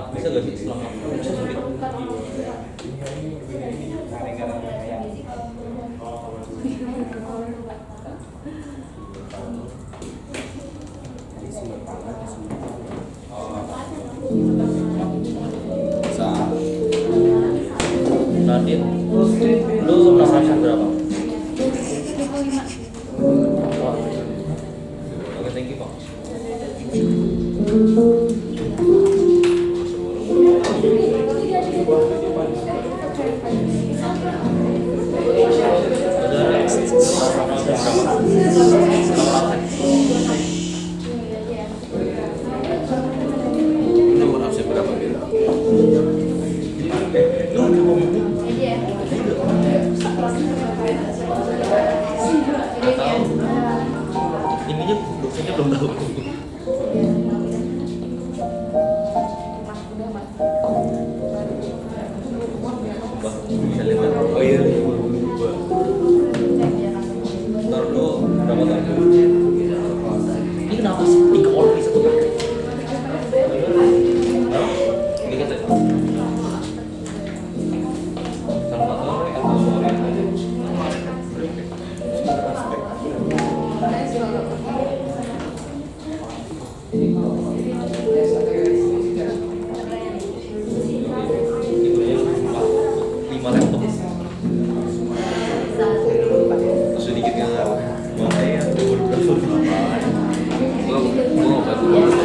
[SPEAKER 7] Bisa gak sih selama bisa sulit? Nadine, lu nomor berapa?
[SPEAKER 4] 25.
[SPEAKER 7] Oke, thank you Pak.
[SPEAKER 2] Nomor absen berapa gitu?
[SPEAKER 7] Ininya dosennya belum tahu. Bisa lihat.
[SPEAKER 2] Oh iya,
[SPEAKER 7] Ntar lu berapa tahun? Ini kenapa sih 3 orang di satu kali? Ini kan sama orang atau orang aja? Lima laptop. Sedikit yang mau saya berapa?
[SPEAKER 2] gua nggak bantu banget.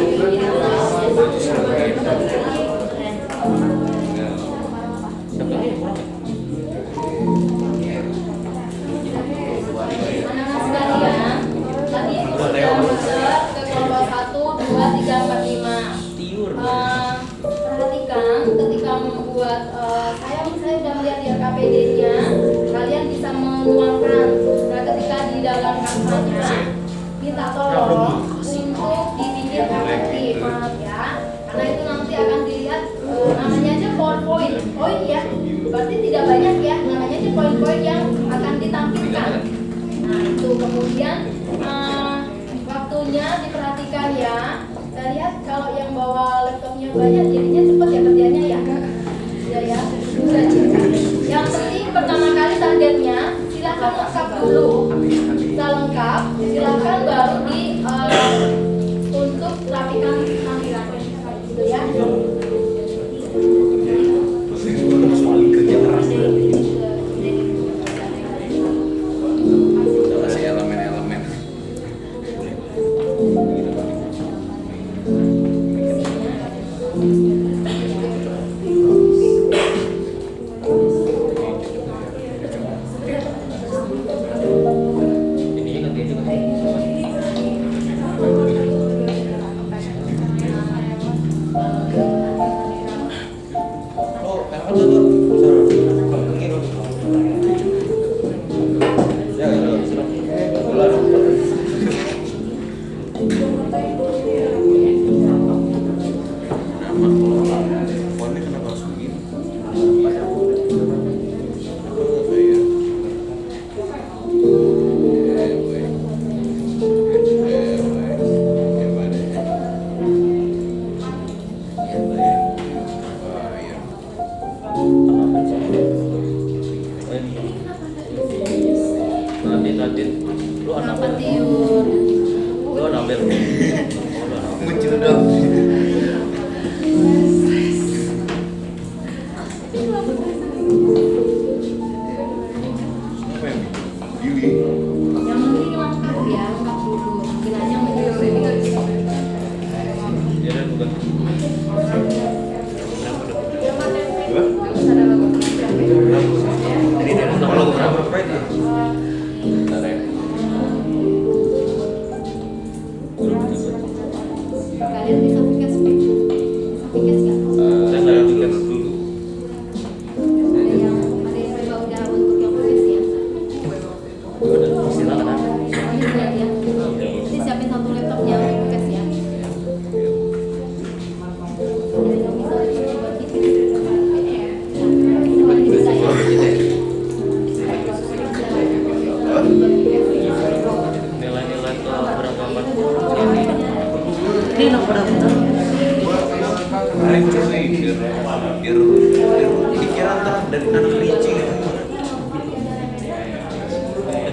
[SPEAKER 3] Anak-anak sekalian, tadi sudah masuk ke kelompok 1, 2, 3, 4, 5. Perhatikan ketika membuat saya sudah melihat di RKPD-nya, kalian bisa menuangkan. Nah, ketika di dalam kampanye minta tolong untuk dibikin efektif, ya, karena itu nanti akan dilihat namanya aja poin ya, berarti tidak banyak ya, namanya aja poin-poin yang akan ditampilkan. Nah itu kemudian waktunya diperhatikan ya. Saya lihat kalau yang bawa laptopnya banyak jadinya cepat ya kerjanya ya. Ya. Yang penting pertama kali targetnya silakan lengkap dulu. Setelah lengkap silakan baru di untuk rapikan tampilan gitu ya.
[SPEAKER 2] Kasih elemen-elemen.
[SPEAKER 7] Ininya ganti aja kan? Oh, enak tuh. Ya,
[SPEAKER 2] Fontnya kenapa harus begini?
[SPEAKER 7] Nadine, lu anak
[SPEAKER 3] Apa tiur?
[SPEAKER 7] lu anak bel.
[SPEAKER 2] Muncul dong. Apa yang Yuli?
[SPEAKER 3] Yang penting lengkap ya, lengkap dulu. Bilangnya menurut ini nggak bisa.
[SPEAKER 7] Ya dan bukan.
[SPEAKER 2] Jadi dia
[SPEAKER 7] Nama lagu berapa itu?
[SPEAKER 2] Bentar ya.
[SPEAKER 3] Kalian bisa pikir spek, bisa pikir nggak?
[SPEAKER 7] Saya nggak pikir dulu.
[SPEAKER 3] Ada yang coba udah untuk yang profesi ya?
[SPEAKER 7] Udah.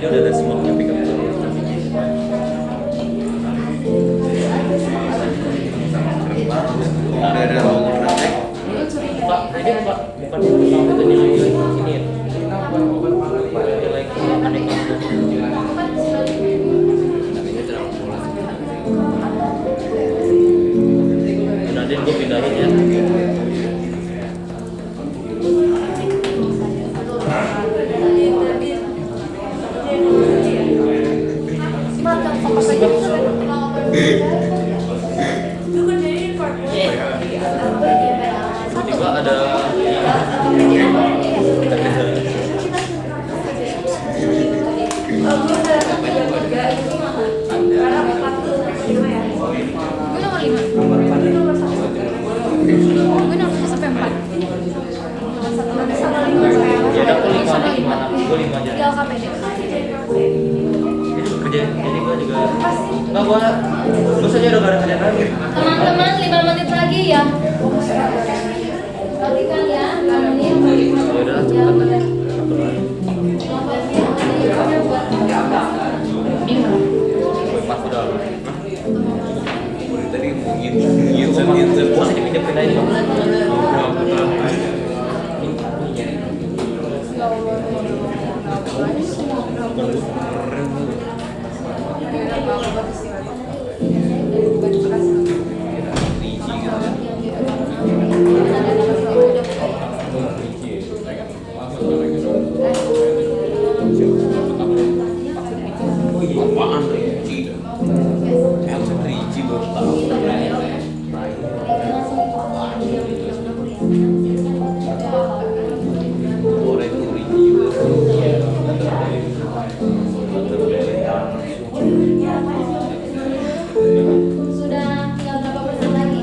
[SPEAKER 7] dia udah ada simbolnya pick up truck.
[SPEAKER 2] Ada logo praktek.
[SPEAKER 7] Pak, ini Pak, bukan itu nilai ini ya. Nilai aneka. Nanti gue pindahin ya. Tiba ada
[SPEAKER 4] Gue nomor 5. Gue nomor sampai 4.
[SPEAKER 7] ya ada aku 5 gimana? Gue 5 aja.
[SPEAKER 4] Tinggal KPD.
[SPEAKER 7] Ini juga kerja, jadi gue juga enggak gue saja udah gak ada kerjaan lagi.
[SPEAKER 3] Teman-teman 5 menit lagi ya. Perhatikan ya, 5 menit.
[SPEAKER 7] Ya udahlah cepat aja. Empat udah.
[SPEAKER 2] Tadi mau insert.
[SPEAKER 7] Gue sih dipindah-pindahin.
[SPEAKER 2] Apaan Ricci? Elsa Ricci baru tahu. Orang itu Ricci juga.
[SPEAKER 3] Sudah tinggal berapa persen lagi?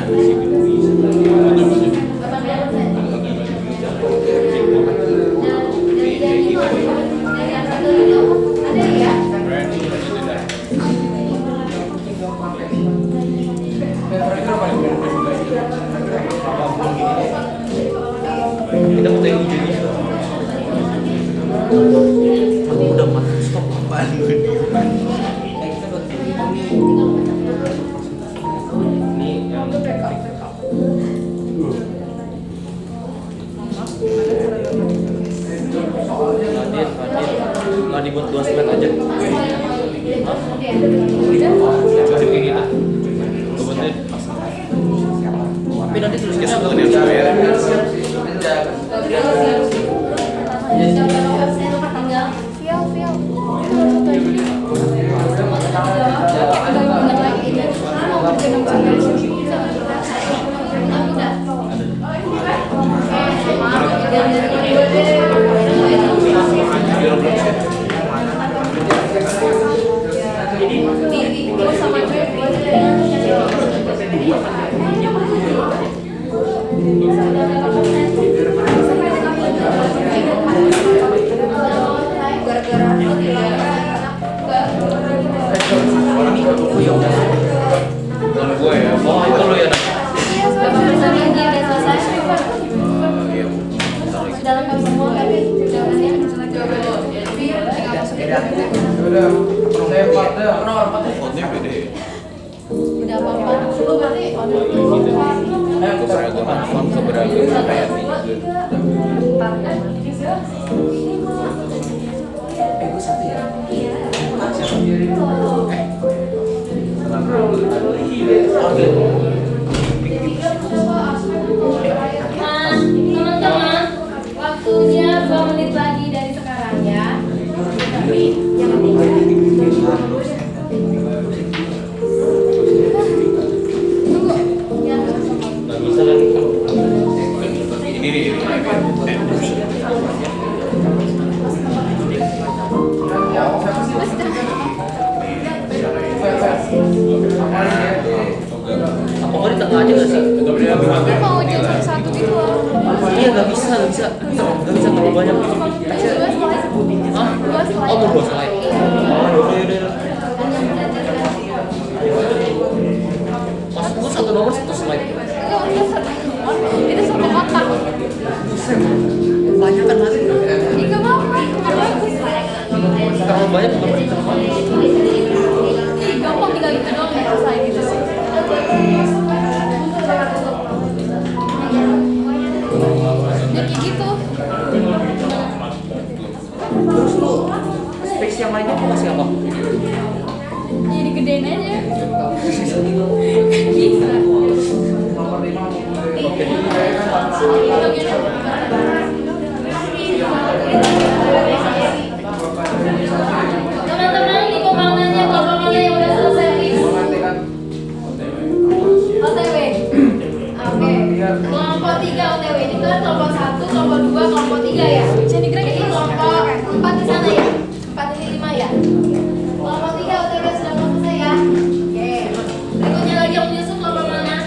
[SPEAKER 2] Masih belum bisa.
[SPEAKER 3] 80%. Dari yang satu itu ada ya?
[SPEAKER 7] Kita foto yang hijau ini. Aku udah mati stop apaan gue ini yang nggak dibuat 2 slide aja. Hah? Cukup kayak gitu. Gue bantuin. Tapi nanti tulisnya
[SPEAKER 2] Kita
[SPEAKER 7] apa?
[SPEAKER 2] tuh dia gue ya.
[SPEAKER 7] Oh itu lo ya.
[SPEAKER 3] Sudah lengkap semua tapi jawabannya
[SPEAKER 1] Udah, saya 4 ya.
[SPEAKER 2] Fontnya beda.
[SPEAKER 3] udah apa-apa. Lu berarti
[SPEAKER 2] Keseragaman font keberagaman kayak
[SPEAKER 3] teman-teman, waktunya 2 menit lagi dari sekarang ya.
[SPEAKER 7] Nggak bisa lagi.
[SPEAKER 2] ini nih.
[SPEAKER 7] Apa mau di tengah aja nggak sih?
[SPEAKER 6] Tapi mau jadi satu gitu loh.
[SPEAKER 7] Iya nggak bisa terlalu banyak. Hah? Oh mau 2 slide. Oh yaudah. Maksud gue 1 nomor 1 slide.
[SPEAKER 6] Enggak, udah satu. Ini satu kotak.
[SPEAKER 7] Banyak kan mas?
[SPEAKER 6] Enggak apa-apa.
[SPEAKER 7] banyak bukan berita apa.
[SPEAKER 6] Gampang tinggal gitu doang ya, selesai gitu sih. Ya kayak gitu.
[SPEAKER 7] Terus lu space yang lainnya lu masih apa?
[SPEAKER 6] Jadi gedein aja. Bisa.
[SPEAKER 3] Teman-teman, ini pembangunannya kelompok yang udah selesai nih. OTW. Oke. Kelompok 3 OTW. Ini kan kelompok 1, kelompok 2, kelompok 3 ya. Jadi kelompok 4 di sana ya. 4 ini 5 ya. Kelompok 3 OTW sudah selesai ya. Oke. Berikutnya lagi yang menyusun kelompok mana?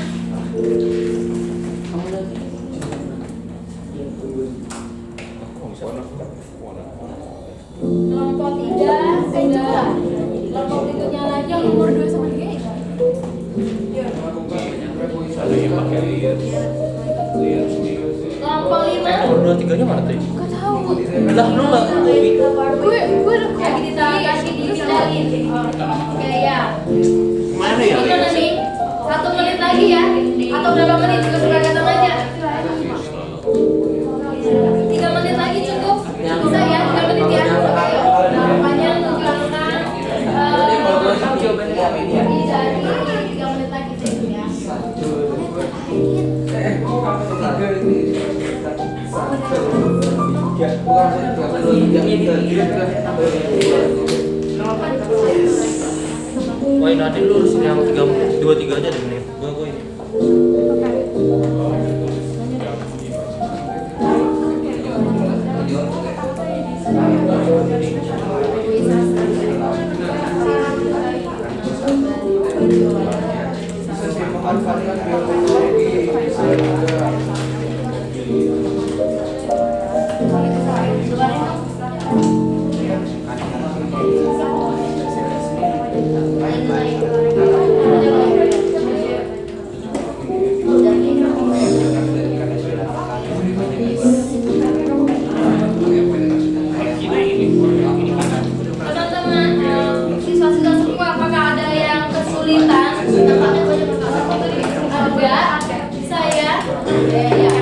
[SPEAKER 3] Kelompok 3 sudah. Kelompok berikutnya lagi yang nomor 2 sama 3 ya. Kelompok 5.
[SPEAKER 7] Nomor 2 3-nya mana tuh?
[SPEAKER 6] Gak tahu.
[SPEAKER 7] Lah lu enggak
[SPEAKER 6] Gue udah
[SPEAKER 3] Kasih dipindahin. Oke ya.
[SPEAKER 9] Mana ya?
[SPEAKER 3] Itu nanti 1 menit lagi ya. Atau berapa menit juga sudah datang aja. 3 menit lagi cukup. Bisa ya 3 menit ya. Ayo. Namanya menghilangkan. Jadi 3 menit lagi sih ya.
[SPEAKER 7] Wah, nanti lu harus yang 2 3 aja deh nih. Gua ini.
[SPEAKER 3] Teman-teman, siswa-siswa semua, apakah ada yang kesulitan? Ada, bisa ya? Ya.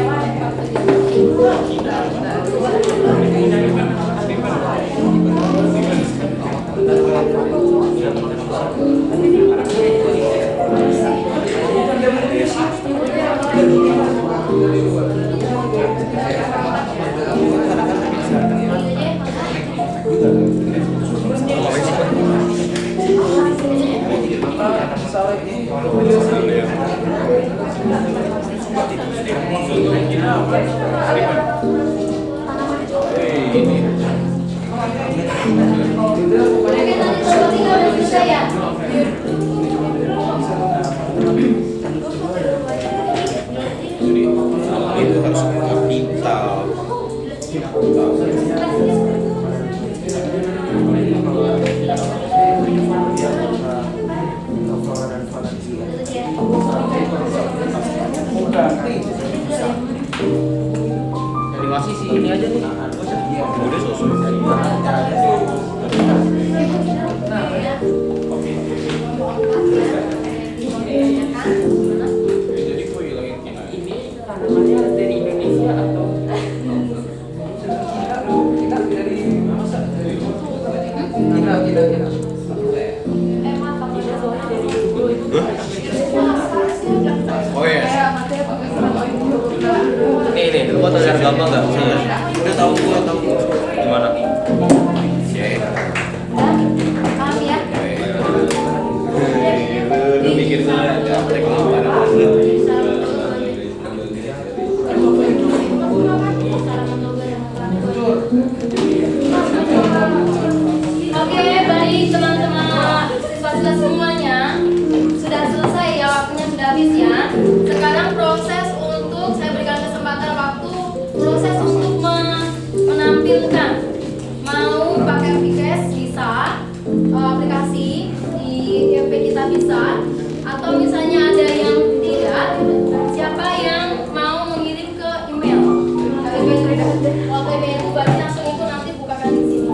[SPEAKER 9] Itu harus kapital.
[SPEAKER 7] Animasi sih ini aja nih. Udah selesai.
[SPEAKER 9] Oh ya.
[SPEAKER 7] Nih, lu buat agar gampang enggak?
[SPEAKER 9] Udah tahu gua tahu.
[SPEAKER 7] Gimana?
[SPEAKER 3] Paham ya?
[SPEAKER 9] Lu mikir aja mereka mana.
[SPEAKER 3] Oke, baik teman-teman siswa-siswa semuanya, sudah selesai ya, waktunya sudah habis ya. Sekarang proses untuk saya berikan kesempatan waktu proses untuk menampilkan. Mau pakai aplikasi bisa, aplikasi di HP kita bisa, atau misalnya ada yang tidak, siapa yang mau mengirim ke email? OTW itu berarti langsung itu nanti bukakan di sini.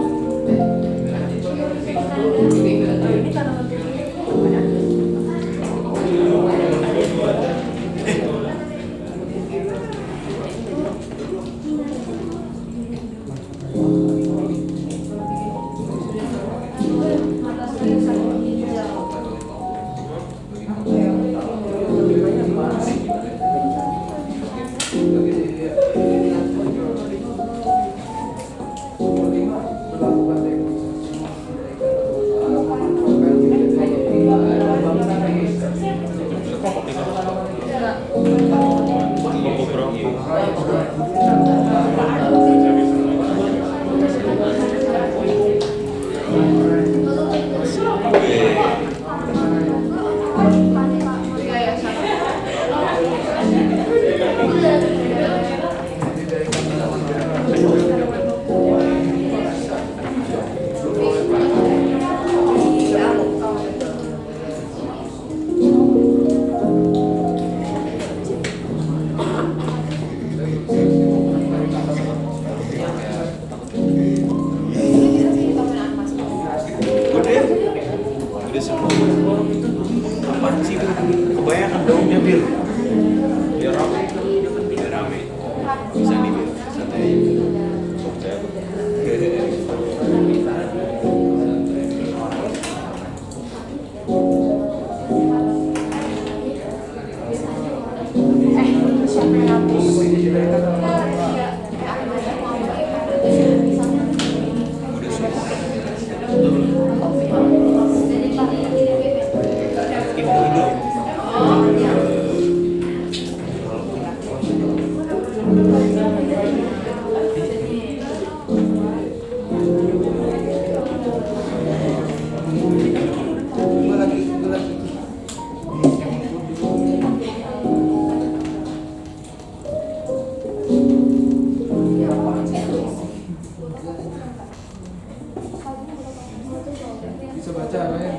[SPEAKER 1] bisa baca kan?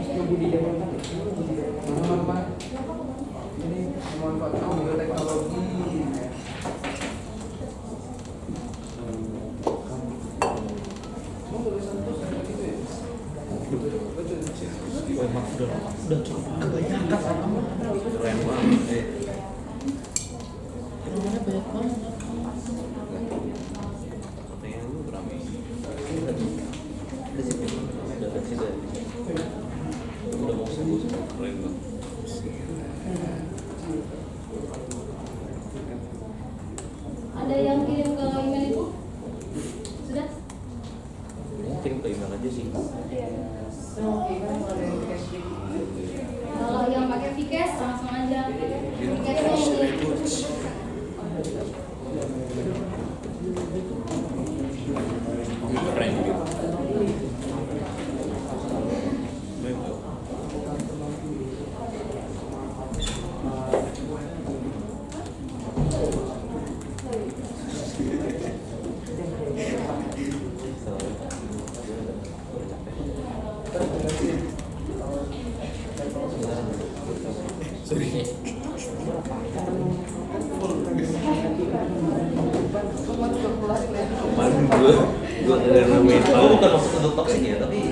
[SPEAKER 1] Mana ini memanfaatkan bioteknologi.
[SPEAKER 7] Udah cukup kebanyakan keren banget. Namanya banyak banget. Katanya lu berapa? Udah sih udah mau sembuh keren banget.
[SPEAKER 3] Ada yang kirim ke email itu? Sudah?
[SPEAKER 7] Kirim ke email aja sih.
[SPEAKER 3] Kalau yang pakai Vkes langsung aja.
[SPEAKER 7] Keren juga. Gue nggak nemuin. Aku bukan maksud untuk toxic ya, tapi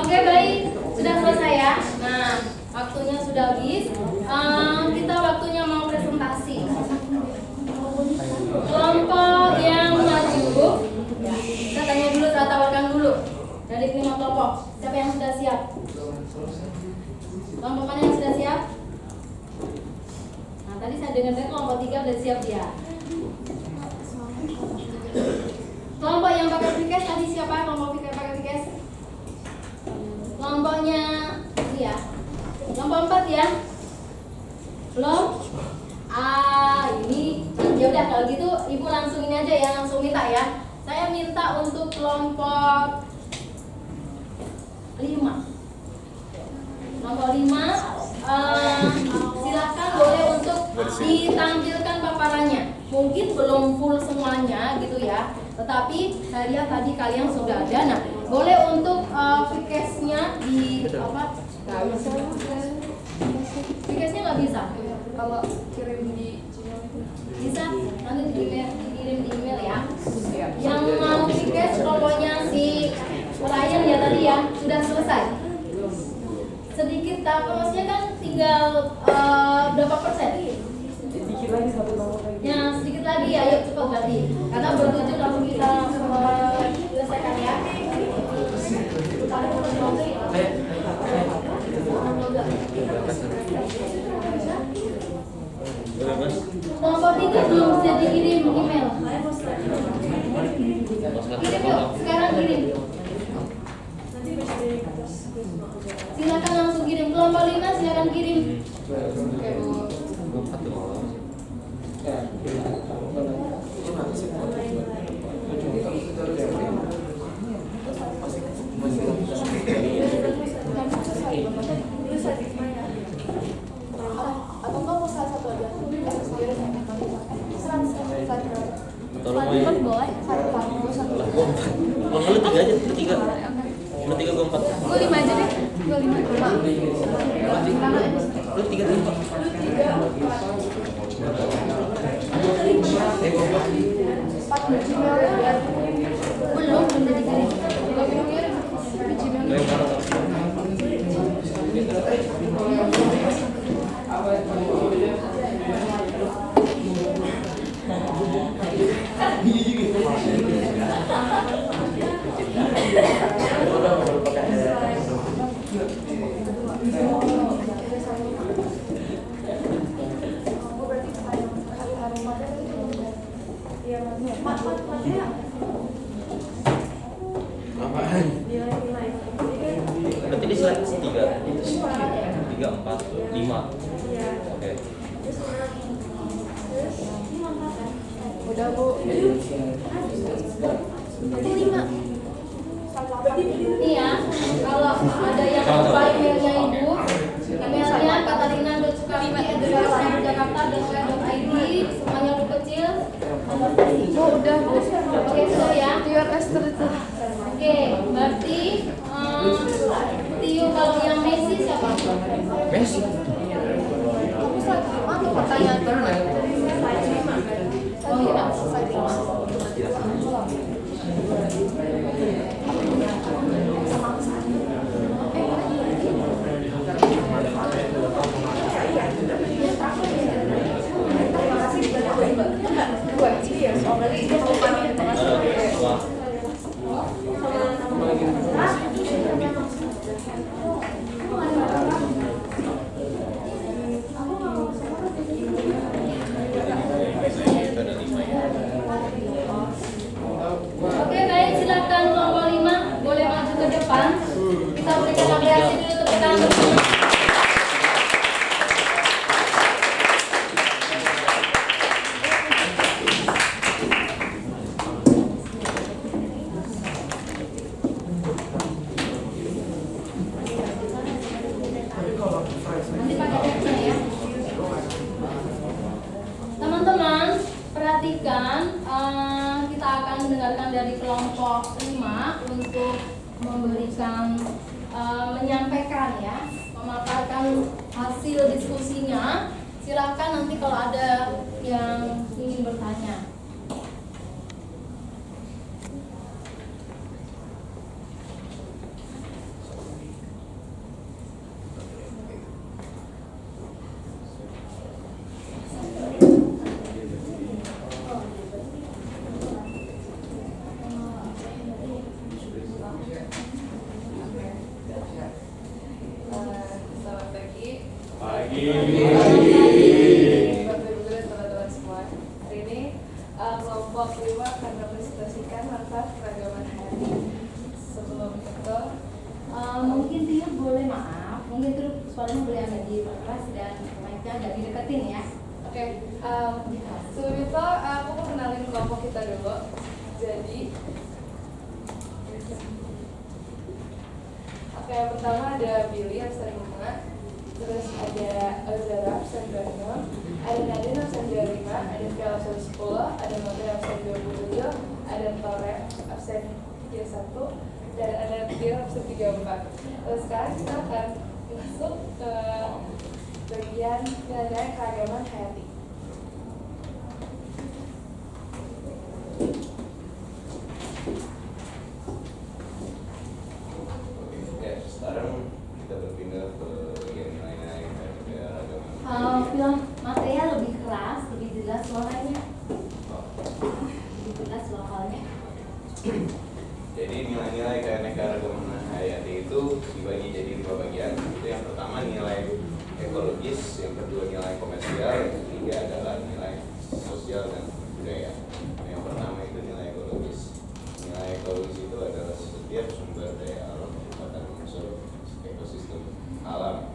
[SPEAKER 3] Oke, baik, sudah selesai ya. Nah, waktunya sudah habis. Kita waktunya mau presentasi. Kelompok yang maju, saya tanya dulu, saya tawarkan dulu dari 5 kelompok. Siapa yang sudah siap? Kelompok mana yang sudah siap? Nah, tadi saya dengar kelompok 3 sudah siap ya. Kelompok yang pakai Vkes tadi siapa? Kelompok pakai Vkes? Kelompoknya ya. Kelompok 4 ya. Belum? Ini ya udah kalau gitu Ibu langsung ini aja ya, langsung minta ya. Saya minta untuk kelompok 5. Kelompok 5 silakan boleh untuk ditampilkan paparannya. Mungkin belum full semuanya gitu ya. Tetapi saya lihat tadi kalian sudah ada. Nah, boleh untuk Vkes-nya di apa? Nggak bisa. Vkes-nya nggak bisa.
[SPEAKER 6] Kalau kirim di
[SPEAKER 3] Bisa, nanti dikirim di email ya. Yang mau Vkes kelompoknya si Ryan ya tadi ya, sudah selesai. Sedikit maksudnya kan tinggal berapa persen?
[SPEAKER 6] sedikit lagi satu nomor lagi.
[SPEAKER 3] Ya sedikit lagi ya, yuk cepat berarti. Karena bertujuh langsung kita selesaikan ya. Kelompok 3 belum bisa dikirim email. Kirim yuk, sekarang kirim. Silakan langsung kirim. Kelompok 5 silakan kirim.
[SPEAKER 6] Atau enggak mau salah satu aja?
[SPEAKER 7] tolong boleh. Lu 3 aja, lu 3. Lu 3 gue 4.
[SPEAKER 6] Gue 5 aja deh. Gue 5.
[SPEAKER 7] Lu 3 gue 4.
[SPEAKER 3] Belum dikirim.
[SPEAKER 7] Lu yang mana tuh?
[SPEAKER 9] Apaan?
[SPEAKER 7] Berarti di slide 3, 4, 5. Oke.
[SPEAKER 6] Udah Bu.
[SPEAKER 3] Ini ya, kalau ada yang lupa emailnya Ibu, emailnya katarina.sukarti@jakarta.id
[SPEAKER 6] udah Bu.
[SPEAKER 3] Oke, sudah ya.
[SPEAKER 6] Tiur Esther itu.
[SPEAKER 3] Oke, berarti Tio kalau yang Messi siapa?
[SPEAKER 7] Messi.
[SPEAKER 6] Tapi saat itu pertanyaan
[SPEAKER 3] Oh iya. Oke, baik, silakan nomor 5 boleh maju ke depan. Kita berikan apresiasi dulu untuk kita. Nanti pakai capnya ya. Teman-teman, perhatikan, kita akan mendengarkan dari kelompok 5 untuk memberikan, menyampaikan ya, memaparkan hasil diskusinya. Silakan nanti kalau ada yang ingin bertanya.
[SPEAKER 6] Selamat pagi.
[SPEAKER 9] Pagi.
[SPEAKER 6] Bapak Ibu dan teman-teman semua. Hari ini kelompok 5 akan mempresentasikan manfaat keragaman hayati. Sebelum itu,
[SPEAKER 3] Mungkin Tio boleh maaf, mungkin Tio suaranya boleh agak diperas dan mic-nya agak dideketin ya.
[SPEAKER 6] oke. Sebelum itu aku mau kenalin kelompok kita dulu. Jadi, oke, yang pertama ada Billy absen 5, terus ada Elzara absen 2, ada Nadine absen 25, ada Via absen 10, ada Novi absen 27, ada Tore absen 31, dan ada Tio absen 34. Terus sekarang kita akan masuk ke bagian nilai keragaman hayati.
[SPEAKER 2] Oke, sekarang kita berpindah ke bagian nilai-nilai keagamaan.
[SPEAKER 3] Film material lebih keras, lebih jelas suaranya, lebih jelas lokalnya.
[SPEAKER 2] Jadi nilai-nilai keanekaragaman hayati itu dibagi jadi 5 bagian. Itu yang pertama nilai ekologis, yang kedua nilai komersial, yang ketiga adalah nilai sosial dan budaya. Nah, yang pertama itu nilai ekologis. Nilai ekologis itu adalah setiap sumber daya alam merupakan unsur ekosistem alam.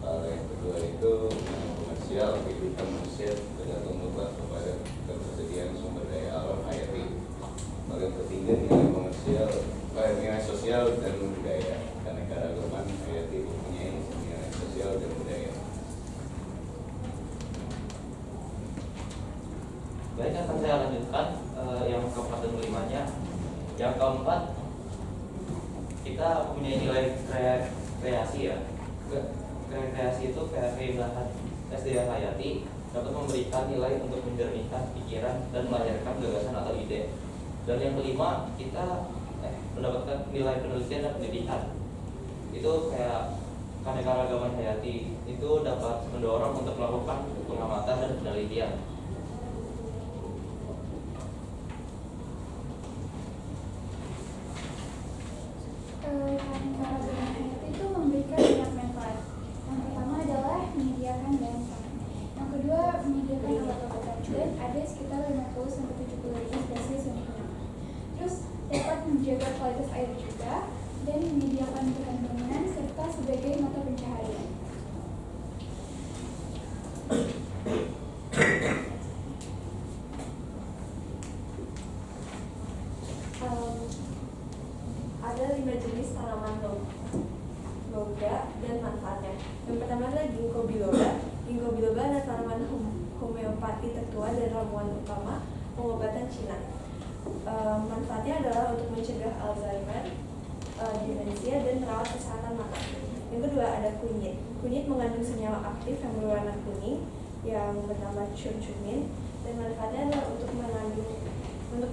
[SPEAKER 2] Lalu yang kedua itu nilai komersial, kehidupan manusia tergantung mutlak kepada ketersediaan sumber daya alam hayati. Lalu yang ketiga nilai komersial, nilai sosial dan budaya. Keanekaragaman hayati mempunyai nilai sosial dan budaya.
[SPEAKER 7] Baik, akan saya lanjutkan yang keempat dan kelimanya. Yang keempat, kita mempunyai nilai kreasi ya. Kreasi itu kayak keindahan SDM hayati dapat memberikan nilai untuk menjernihkan pikiran dan melahirkan gagasan atau ide. Dan yang kelima, kita mendapatkan nilai penelitian dan pendidikan. Itu kayak keanekaragaman hayati itu dapat mendorong untuk melakukan pengamatan dan penelitian.
[SPEAKER 4] Keanekaragaman hayati itu memberikan banyak manfaat. Yang pertama adalah menyediakan bahan pangan. Yang kedua, menyediakan obat-obatan dan ada sekitar 50-70 ribu spesies yang digunakan. Terus dapat menjaga kualitas air juga dan menyediakan bahan bangunan serta sebagai mata pencaharian.
[SPEAKER 12] Ada 5 jenis tanaman logga dan manfaatnya. Yang pertama adalah ginkgo biloba. Ginkgo biloba adalah tanaman homeopati tertua dan ramuan utama pengobatan Cina. Manfaatnya adalah untuk mencegah Alzheimer, demensia, dan merawat kesehatan mata. Yang kedua ada kunyit. Kunyit mengandung senyawa aktif yang berwarna kuning yang bernama curcumin, dan manfaatnya adalah untuk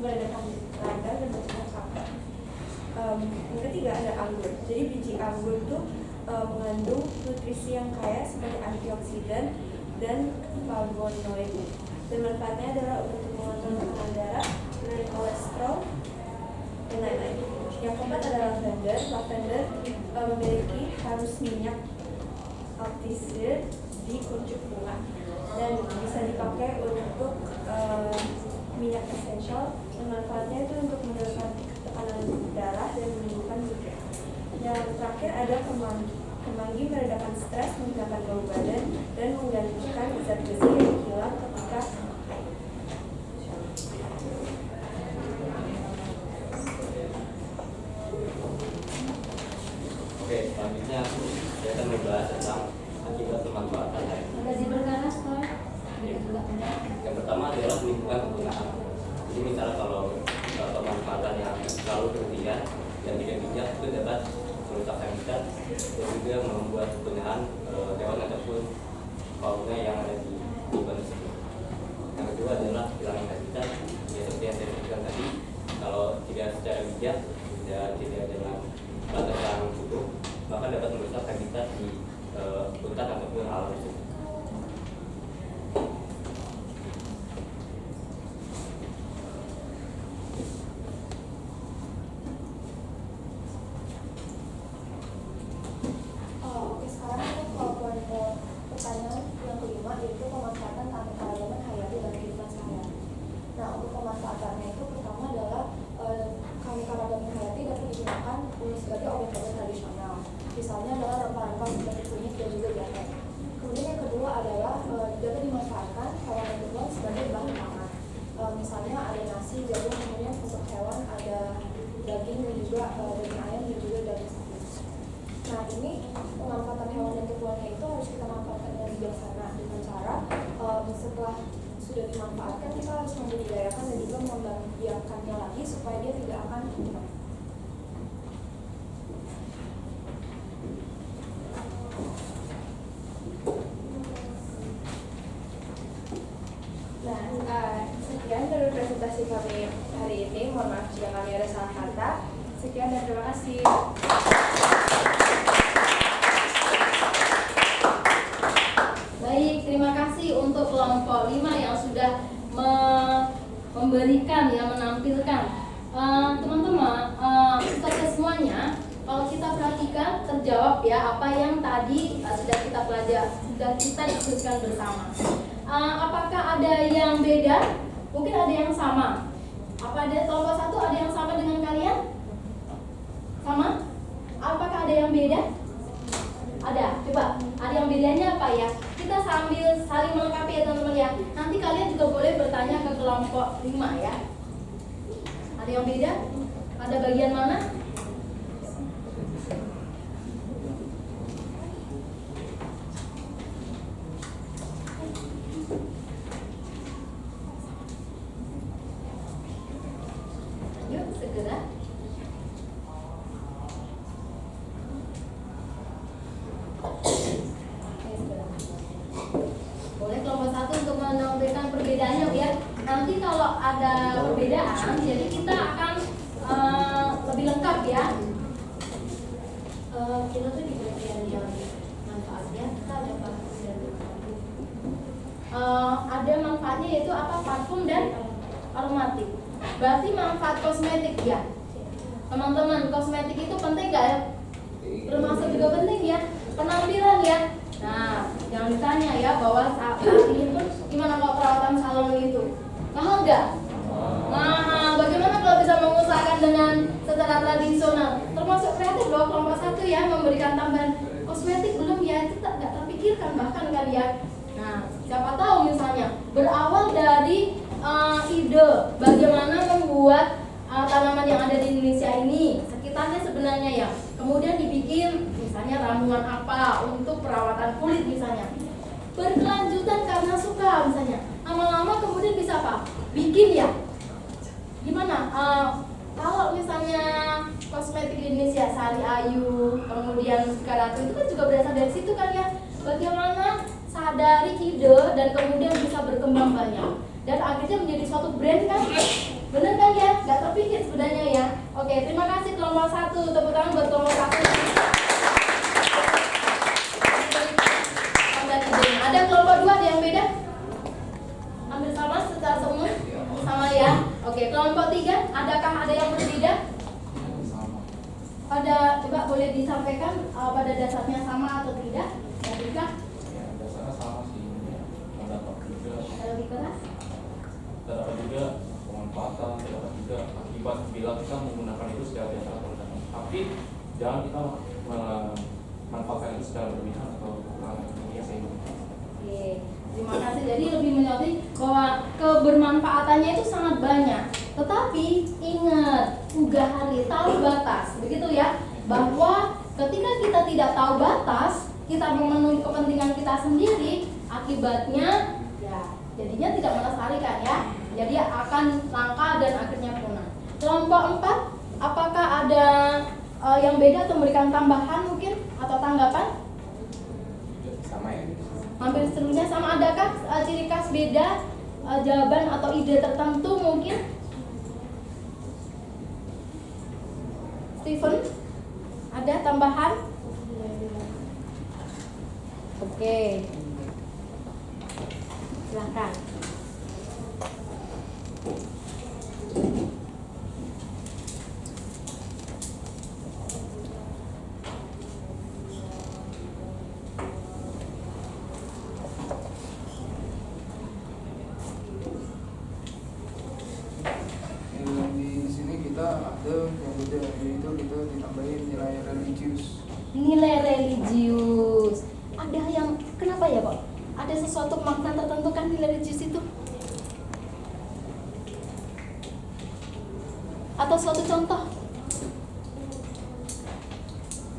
[SPEAKER 12] meredakan radang dan mencegah kanker. Yang ketiga ada anggur. Jadi biji anggur itu mengandung nutrisi yang kaya seperti antioksidan dan flavonoid. Dan manfaatnya adalah untuk mengontrol tekanan darah, menurunkan kolesterol, dan lain-lain. Yang keempat adalah lavender. Lavender memiliki harus minyak altisir di kuncup bunga dan bisa dipakai untuk minyak esensial. Dan manfaatnya itu untuk menurunkan tekanan darah dan menumbuhkan juga. Yang terakhir ada kemangi. Kemangi meredakan stres, menghilangkan bau badan, dan menggantikan zat besi yang hilang ketika haid.
[SPEAKER 7] Oke, selanjutnya saya akan membahas tentang akibat pemanfaatan air. Yang pertama adalah lingkungan penggunaan. Jadi misalnya kalau pemanfaatan yang terlalu berlebihan dan tidak bijak itu dapat merusak habitat dan juga membuat penggunaan hewan ataupun fauna yang ada di lingkungan tersebut. Yang kedua adalah hilangnya habitat, ya seperti yang saya sebutkan tadi, kalau tidak secara bijak dan tidak dalam batas yang utuh, maka dapat merusak habitat di hutan ataupun alam tersebut.
[SPEAKER 12] Oke, sekarang kita melakukan pertanyaan yang kelima, yaitu pemanfaatan keanekaragaman hayati dalam kehidupan sehari-hari. Nah, untuk pemanfaatannya itu pertama adalah keanekaragaman hayati dapat digunakan sebagai obat-obat tradisional. Misalnya adalah rempah-rempah seperti kunyit dan juga jahe. Kemudian yang kedua adalah dapat dimanfaatkan hewan yang terbuang sebagai bahan pangan. Misalnya ada nasi, jagung, kemudian untuk hewan ada daging dan juga daging ayam dan juga daging sapi. Nah, ini pemanfaatan hewan yang terbuangnya itu harus kita manfaatkan dengan bijaksana dengan cara setelah sudah dimanfaatkan kita harus membudidayakan dan juga membiarkannya lagi supaya dia tidak akan punah. Nah, sekian dari presentasi kami hari ini. Mohon maaf jika kami ada salah kata. Sekian dan terima kasih.
[SPEAKER 3] Baik, terima kasih untuk kelompok 5 yang sudah memberikan, ya, menampilkan. Teman-teman, kita semuanya, kalau kita perhatikan terjawab ya apa yang tadi sudah kita pelajari, sudah kita diskusikan bersama. Apakah ada yang beda? Mungkin ada yang sama. Apa ada kelompok 1 ada yang sama dengan kalian? Sama? Apakah ada yang beda? Ada. Coba, ada yang bedanya apa ya? Kita sambil saling melengkapi ya teman-teman ya. Nanti kalian juga boleh bertanya ke kelompok 5 ya. Ada yang beda? Ada bagian mana? Yuk, segera. Boleh kelompok 1 untuk menampilkan perbedaannya biar nanti kalau ada perbedaan jadi kita akan lebih lengkap ya. Kita tuh di bagian yang manfaatnya kita ada parfum dan ada manfaatnya yaitu apa? Parfum dan aromatik. Berarti manfaat kosmetik ya. Teman-teman, kosmetik itu penting nggak ya? Termasuk juga penting ya. Penampilan ya. Nah, jangan ditanya ya bahwa saat ini pun gimana kalau perawatan salon itu? Mahal nggak? Mahal. Bagaimana kalau bisa mengusahakan dengan secara tradisional? Termasuk kreatif loh kelompok 1 ya, memberikan tambahan kosmetik belum ya, itu nggak terpikirkan bahkan kan ya. Nah, siapa tahu misalnya berawal dari ide bagaimana membuat tanaman yang ada di Indonesia ini sekitarnya sebenarnya ya, kemudian dibikin misalnya ramuan apa untuk perawatan kulit misalnya, berkelanjutan karena suka misalnya, lama lama-lama kemudian bisa apa? Bikin ya. Gimana? Kalau misalnya kosmetik di Indonesia, Sari Ayu, kemudian Karatu itu kan juga berasal dari situ kan ya. Bagaimana sadari ide dan kemudian bisa berkembang banyak dan akhirnya menjadi suatu brand kan? Bener kan ya? Gak terpikir sebenarnya ya. Oke, terima kasih kelompok 1. Tepuk tangan buat kelompok 1. Ada kelompok 2 ada yang beda? Hampir sama secara semua? Sama ya. Oke, kelompok 3 adakah ada yang berbeda? Pada coba boleh disampaikan pada dasarnya sama atau tidak? Tidak?
[SPEAKER 13] Ya, dasarnya sama sih. Terdapat juga.
[SPEAKER 3] Lebih keras?
[SPEAKER 13] Terdapat juga pemanfaatan, terdapat juga akibat bila kita menggunakan itu secara biasa atau tidak. Tapi jangan kita memanfaatkan itu secara berlebihan atau
[SPEAKER 3] Oke, terima kasih. Jadi lebih menyoroti bahwa kebermanfaatannya itu sangat banyak. Tetapi ingat, ugahari, tahu batas, begitu ya. Bahwa ketika kita tidak tahu batas, kita memenuhi kepentingan kita sendiri, akibatnya ya jadinya tidak melestarikan ya. Jadi akan langka dan akhirnya punah. Kelompok 4, apakah ada yang beda atau memberikan tambahan mungkin atau tanggapan?
[SPEAKER 2] Sama ya.
[SPEAKER 3] Hampir seluruhnya sama. Adakah ciri khas beda, jawaban atau ide tertentu mungkin? Steven, ada tambahan? Oke, silahkan.
[SPEAKER 1] Di sini kita ada yang beda, yaitu kita ditambahin nilai religius.
[SPEAKER 3] Nilai religius. Ada yang kenapa ya Pak? Ada sesuatu makna tertentu kan nilai religius itu? Atau suatu contoh?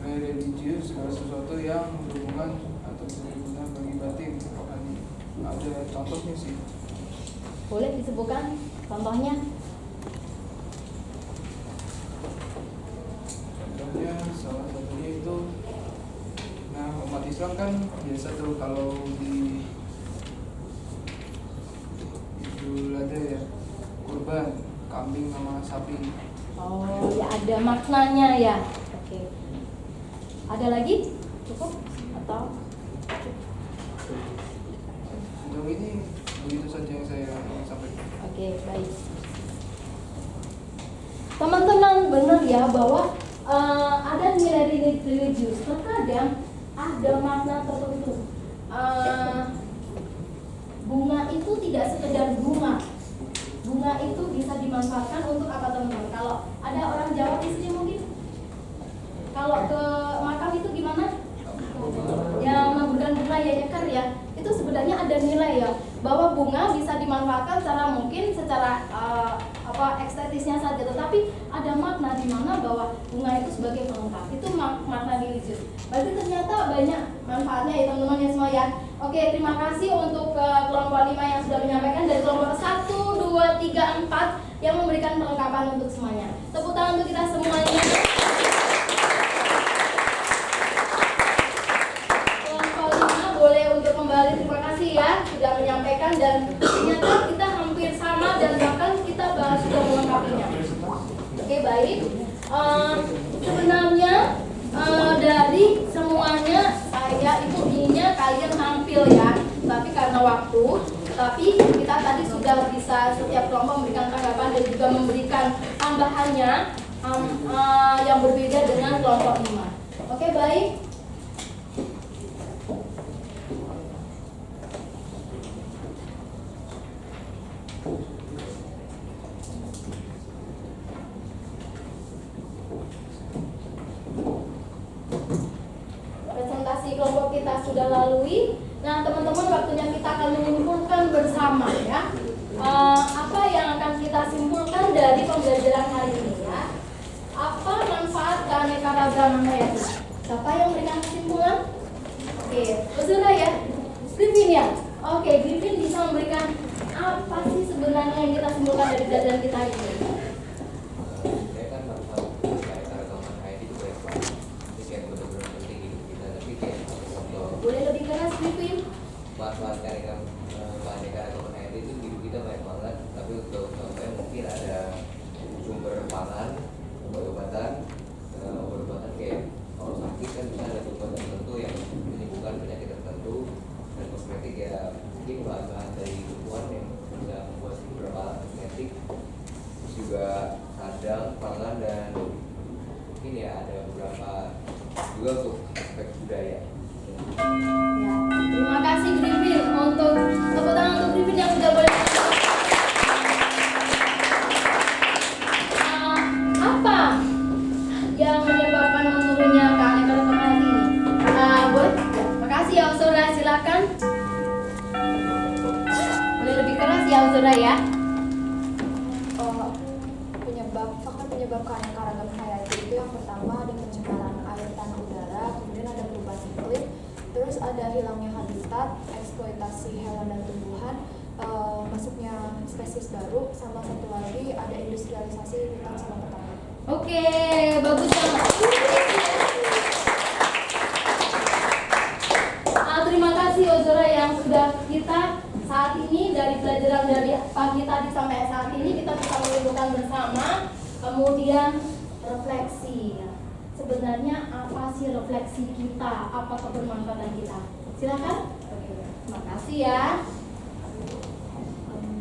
[SPEAKER 1] Nilai religius adalah sesuatu yang berhubungan atau berguna bagi batin rohani. Ada contohnya sih.
[SPEAKER 3] Boleh disebutkan contohnya?
[SPEAKER 1] Contohnya salah satunya itu, nah umat Islam kan biasa tuh kalau di Idul Adha ya, kurban kambing sama sapi.
[SPEAKER 3] Oh ya, ada maknanya ya. Oke. Ada lagi? Cukup? Atau?
[SPEAKER 1] Sejauh ini begitu saja yang saya sampaikan.
[SPEAKER 3] Oke, baik. Teman-teman benar ya bahwa ada nilai religius. Terkadang ada makna tertentu. Bunga itu tidak sekedar bunga. Bunga itu bisa dimanfaatkan untuk apa teman-teman? Kalau ada orang Jawa di sini mungkin, kalau ke makam itu gimana? Yang menaburkan bunga ya nyekar ya. Itu sebenarnya ada nilai ya, bahwa bunga bisa dimanfaatkan secara mungkin secara estetisnya saja, tetapi ada makna di mana bahwa bunga itu sebagai pelengkap. Itu makna religius. Berarti ternyata banyak manfaatnya ya teman-teman ya semua ya. Oke, terima kasih untuk kelompok 5 yang sudah menyampaikan, dari kelompok 1, 2, 3, 4 yang memberikan perlengkapan untuk semuanya. Tepuk tangan untuk kita semuanya. Kelompok 5 boleh untuk kembali, terima kasih ya sudah menyampaikan, dan ternyata kita hampir sama dan bahkan kita bahas sudah melengkapinya. Oke, baik. Sebenarnya dari semuanya saya itu inginnya kalian tampil ya, tapi karena waktu, tapi kita tadi sudah bisa setiap kelompok memberikan tanggapan dan juga memberikan tambahannya yang berbeda dengan kelompok 5. Oke, baik. Presentasi kelompok kita sudah lalui. Nah, teman-teman, waktunya kita akan menyimpulkan bersama ya. Apa yang akan kita simpulkan dari pembelajaran hari ini ya? Apa manfaat keanekaragaman hayati? Siapa yang memberikan kesimpulan? Oke, sudah ya. Griffin ya. Oke, Griffin bisa memberikan apa sih sebenarnya yang kita simpulkan dari pelajaran kita ini?
[SPEAKER 11] Saya kan manfaat kayak keagamaan kayak itu banyak banget. Ini kayak benar-benar penting hidup kita. Tapi kayak contoh
[SPEAKER 3] Boleh lebih keras, Vivin?
[SPEAKER 11] manfaat keagamaan kayak itu hidup kita banyak banget. Tapi untuk contohnya mungkin ada sumber pangan, obat-obatan kayak kalau sakit kan bisa ada obat tertentu yang menyembuhkan penyakit tertentu, dan kosmetik ya mungkin bahan-bahan dari tumbuhan yang bisa membuat beberapa alat kosmetik. Terus juga sandang, pangan, dan mungkin ya ada beberapa juga untuk aspek budaya.
[SPEAKER 3] Ya, terima kasih Griffin untuk tepuk tangan untuk Griffin yang sudah boleh. Apa yang menyebabkan menurunnya keanekaragaman hayati ini? Boleh? Ya, makasih ya Uzora, silakan. Boleh lebih keras ya Uzora ya.
[SPEAKER 12] Faktor penyebab keanekaragaman hayati itu yang pertama ada pencemaran air, tanah, udara, kemudian ada perubahan iklim, terus ada hilangnya habitat, eksploitasi hewan dan tumbuhan, masuknya spesies baru, sama satu lagi ada industrialisasi hutan sama petani.
[SPEAKER 3] Oke, bagus banget. Terima kasih Ozora yang sudah kita saat ini dari pelajaran dari pagi tadi sampai saat ini kita bisa mengumpulkan bersama, kemudian refleksi. Sebenarnya apa sih refleksi kita? Apa kebermanfaatan kita? Silakan. Terima kasih ya.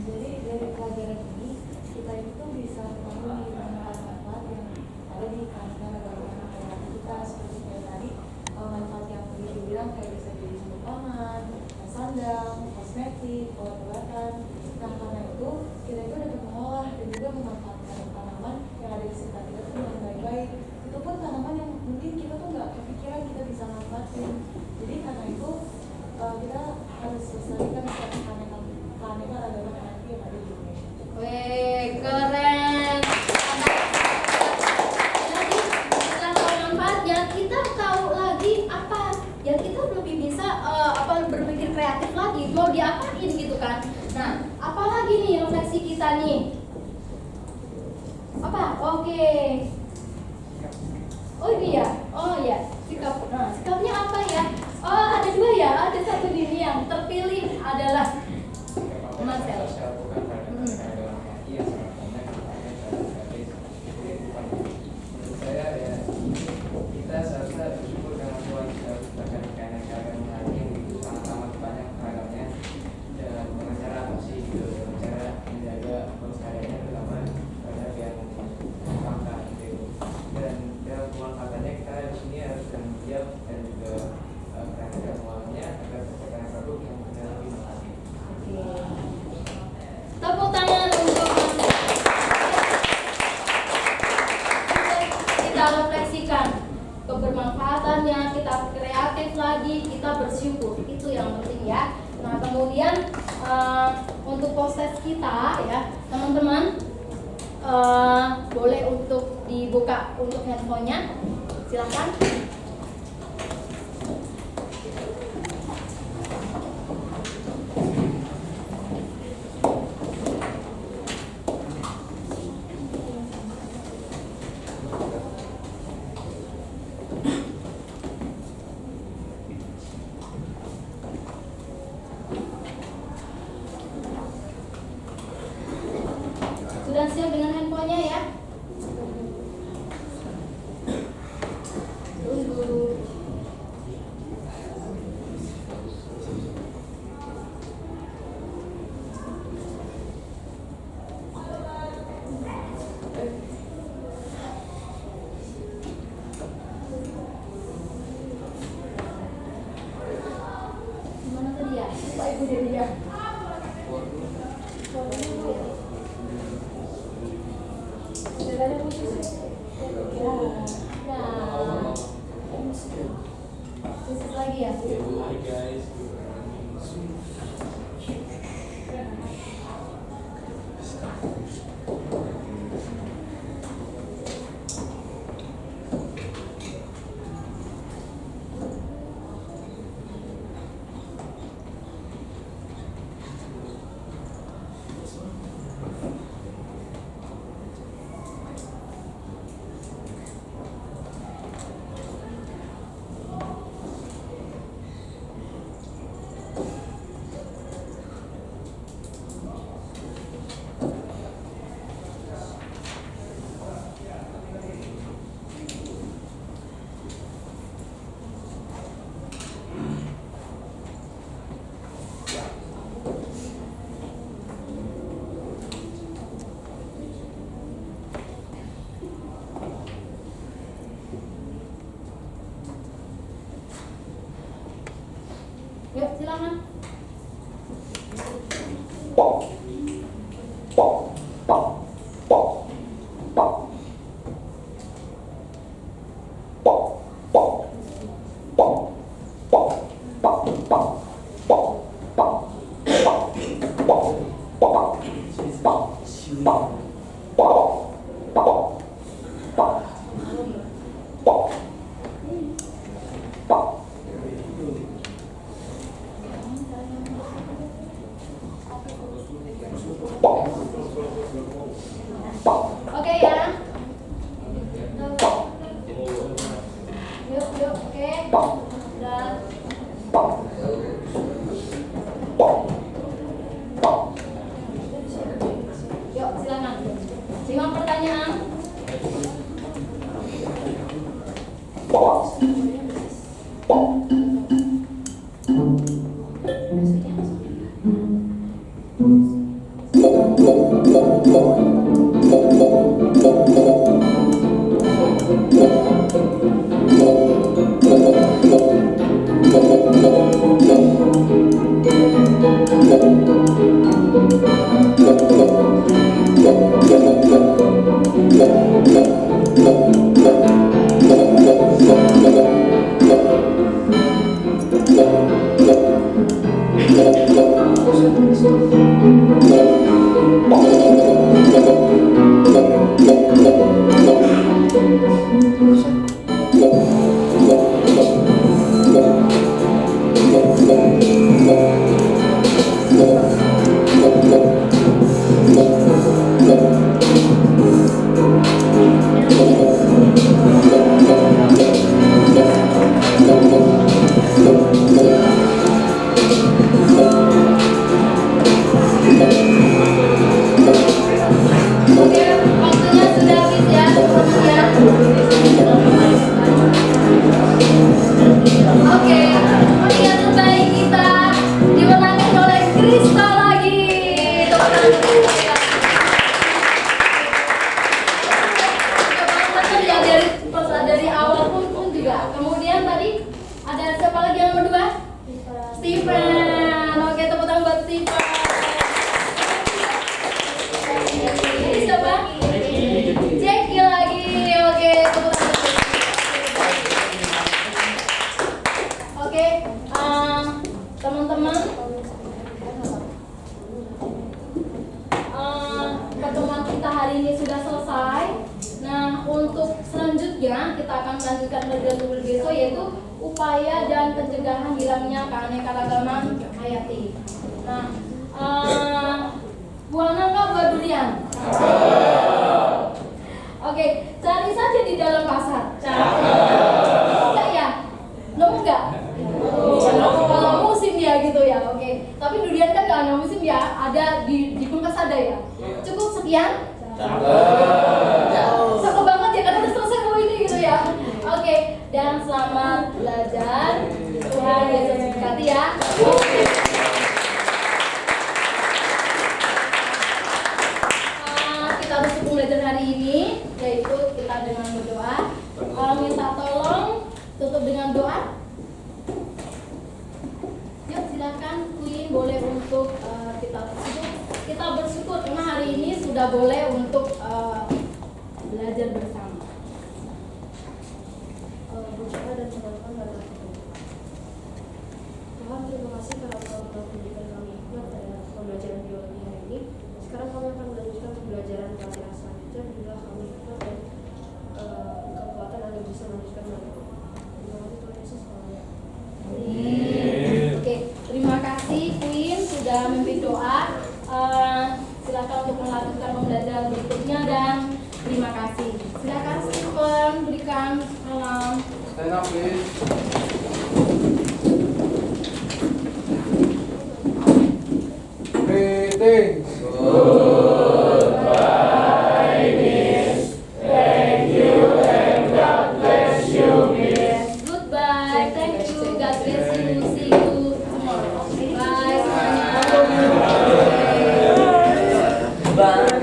[SPEAKER 12] Jadi dari pelajaran ini kita itu bisa memenuhi manfaat-manfaat yang ada di keanekaragaman hayati kita, seperti kayak tadi manfaat yang dibilang kayak bisa jadi sumber pangan, sandang, kosmetik, obat-obatan. Nah karena itu kita itu dapat mengolah dan juga memanfaatkan tanaman yang ada di sekitar kita tuh dengan baik-baik. Itu pun tanaman yang mungkin kita tuh nggak kepikiran kita bisa manfaatin. Jadi karena itu kita harus selesaikan keanekaragaman hayati yang ada di Indonesia.
[SPEAKER 3] Weh, keren. Jadi setelah tahu manfaatnya, kita tahu lagi apa yang kita lebih bisa berpikir kreatif lagi mau diapain gitu kan. Nah, apalagi nih refleksi kita nih? Apa? Oke. Oh ini ya. Oh ya, sikap. Nah, sikapnya apa ya? Oh, ada dua ya. Ada satu ini yang terpilih adalah Marcel.
[SPEAKER 1] Saya ya, kita seharusnya bersyukur dengan Tuhan sudah menciptakan keanekaragaman hayati yang begitu sangat banyak ragamnya, dan dengan cara apa sih gitu, dengan cara menjaga pelestariannya terutama terhadap yang bangsa gitu. Dan dalam pemanfaatannya kita di sini harus bertanggung jawab dan juga kreatif dalam mengolahnya agar terciptakan produk yang benar lebih menarik.
[SPEAKER 3] Tepuk tangan untuk kita refleksikan kebermanfaatannya, kita kreatif lagi, kita bersyukur, itu yang penting ya. Nah kemudian untuk proses kita ya teman-teman, boleh untuk dibuka untuk handphonenya, silakan. Sudah siap dengan handphonenya ya? Tunggu. Gimana tadi ya? Lupa ibu jadi ya. Ceritanya khusus ya. Nah, khusus lagi ya.
[SPEAKER 13] Hi guys.
[SPEAKER 3] Oke ya. Yuk, oke. Dan yuk, silakan. 5 pertanyaan.
[SPEAKER 14] Greetings.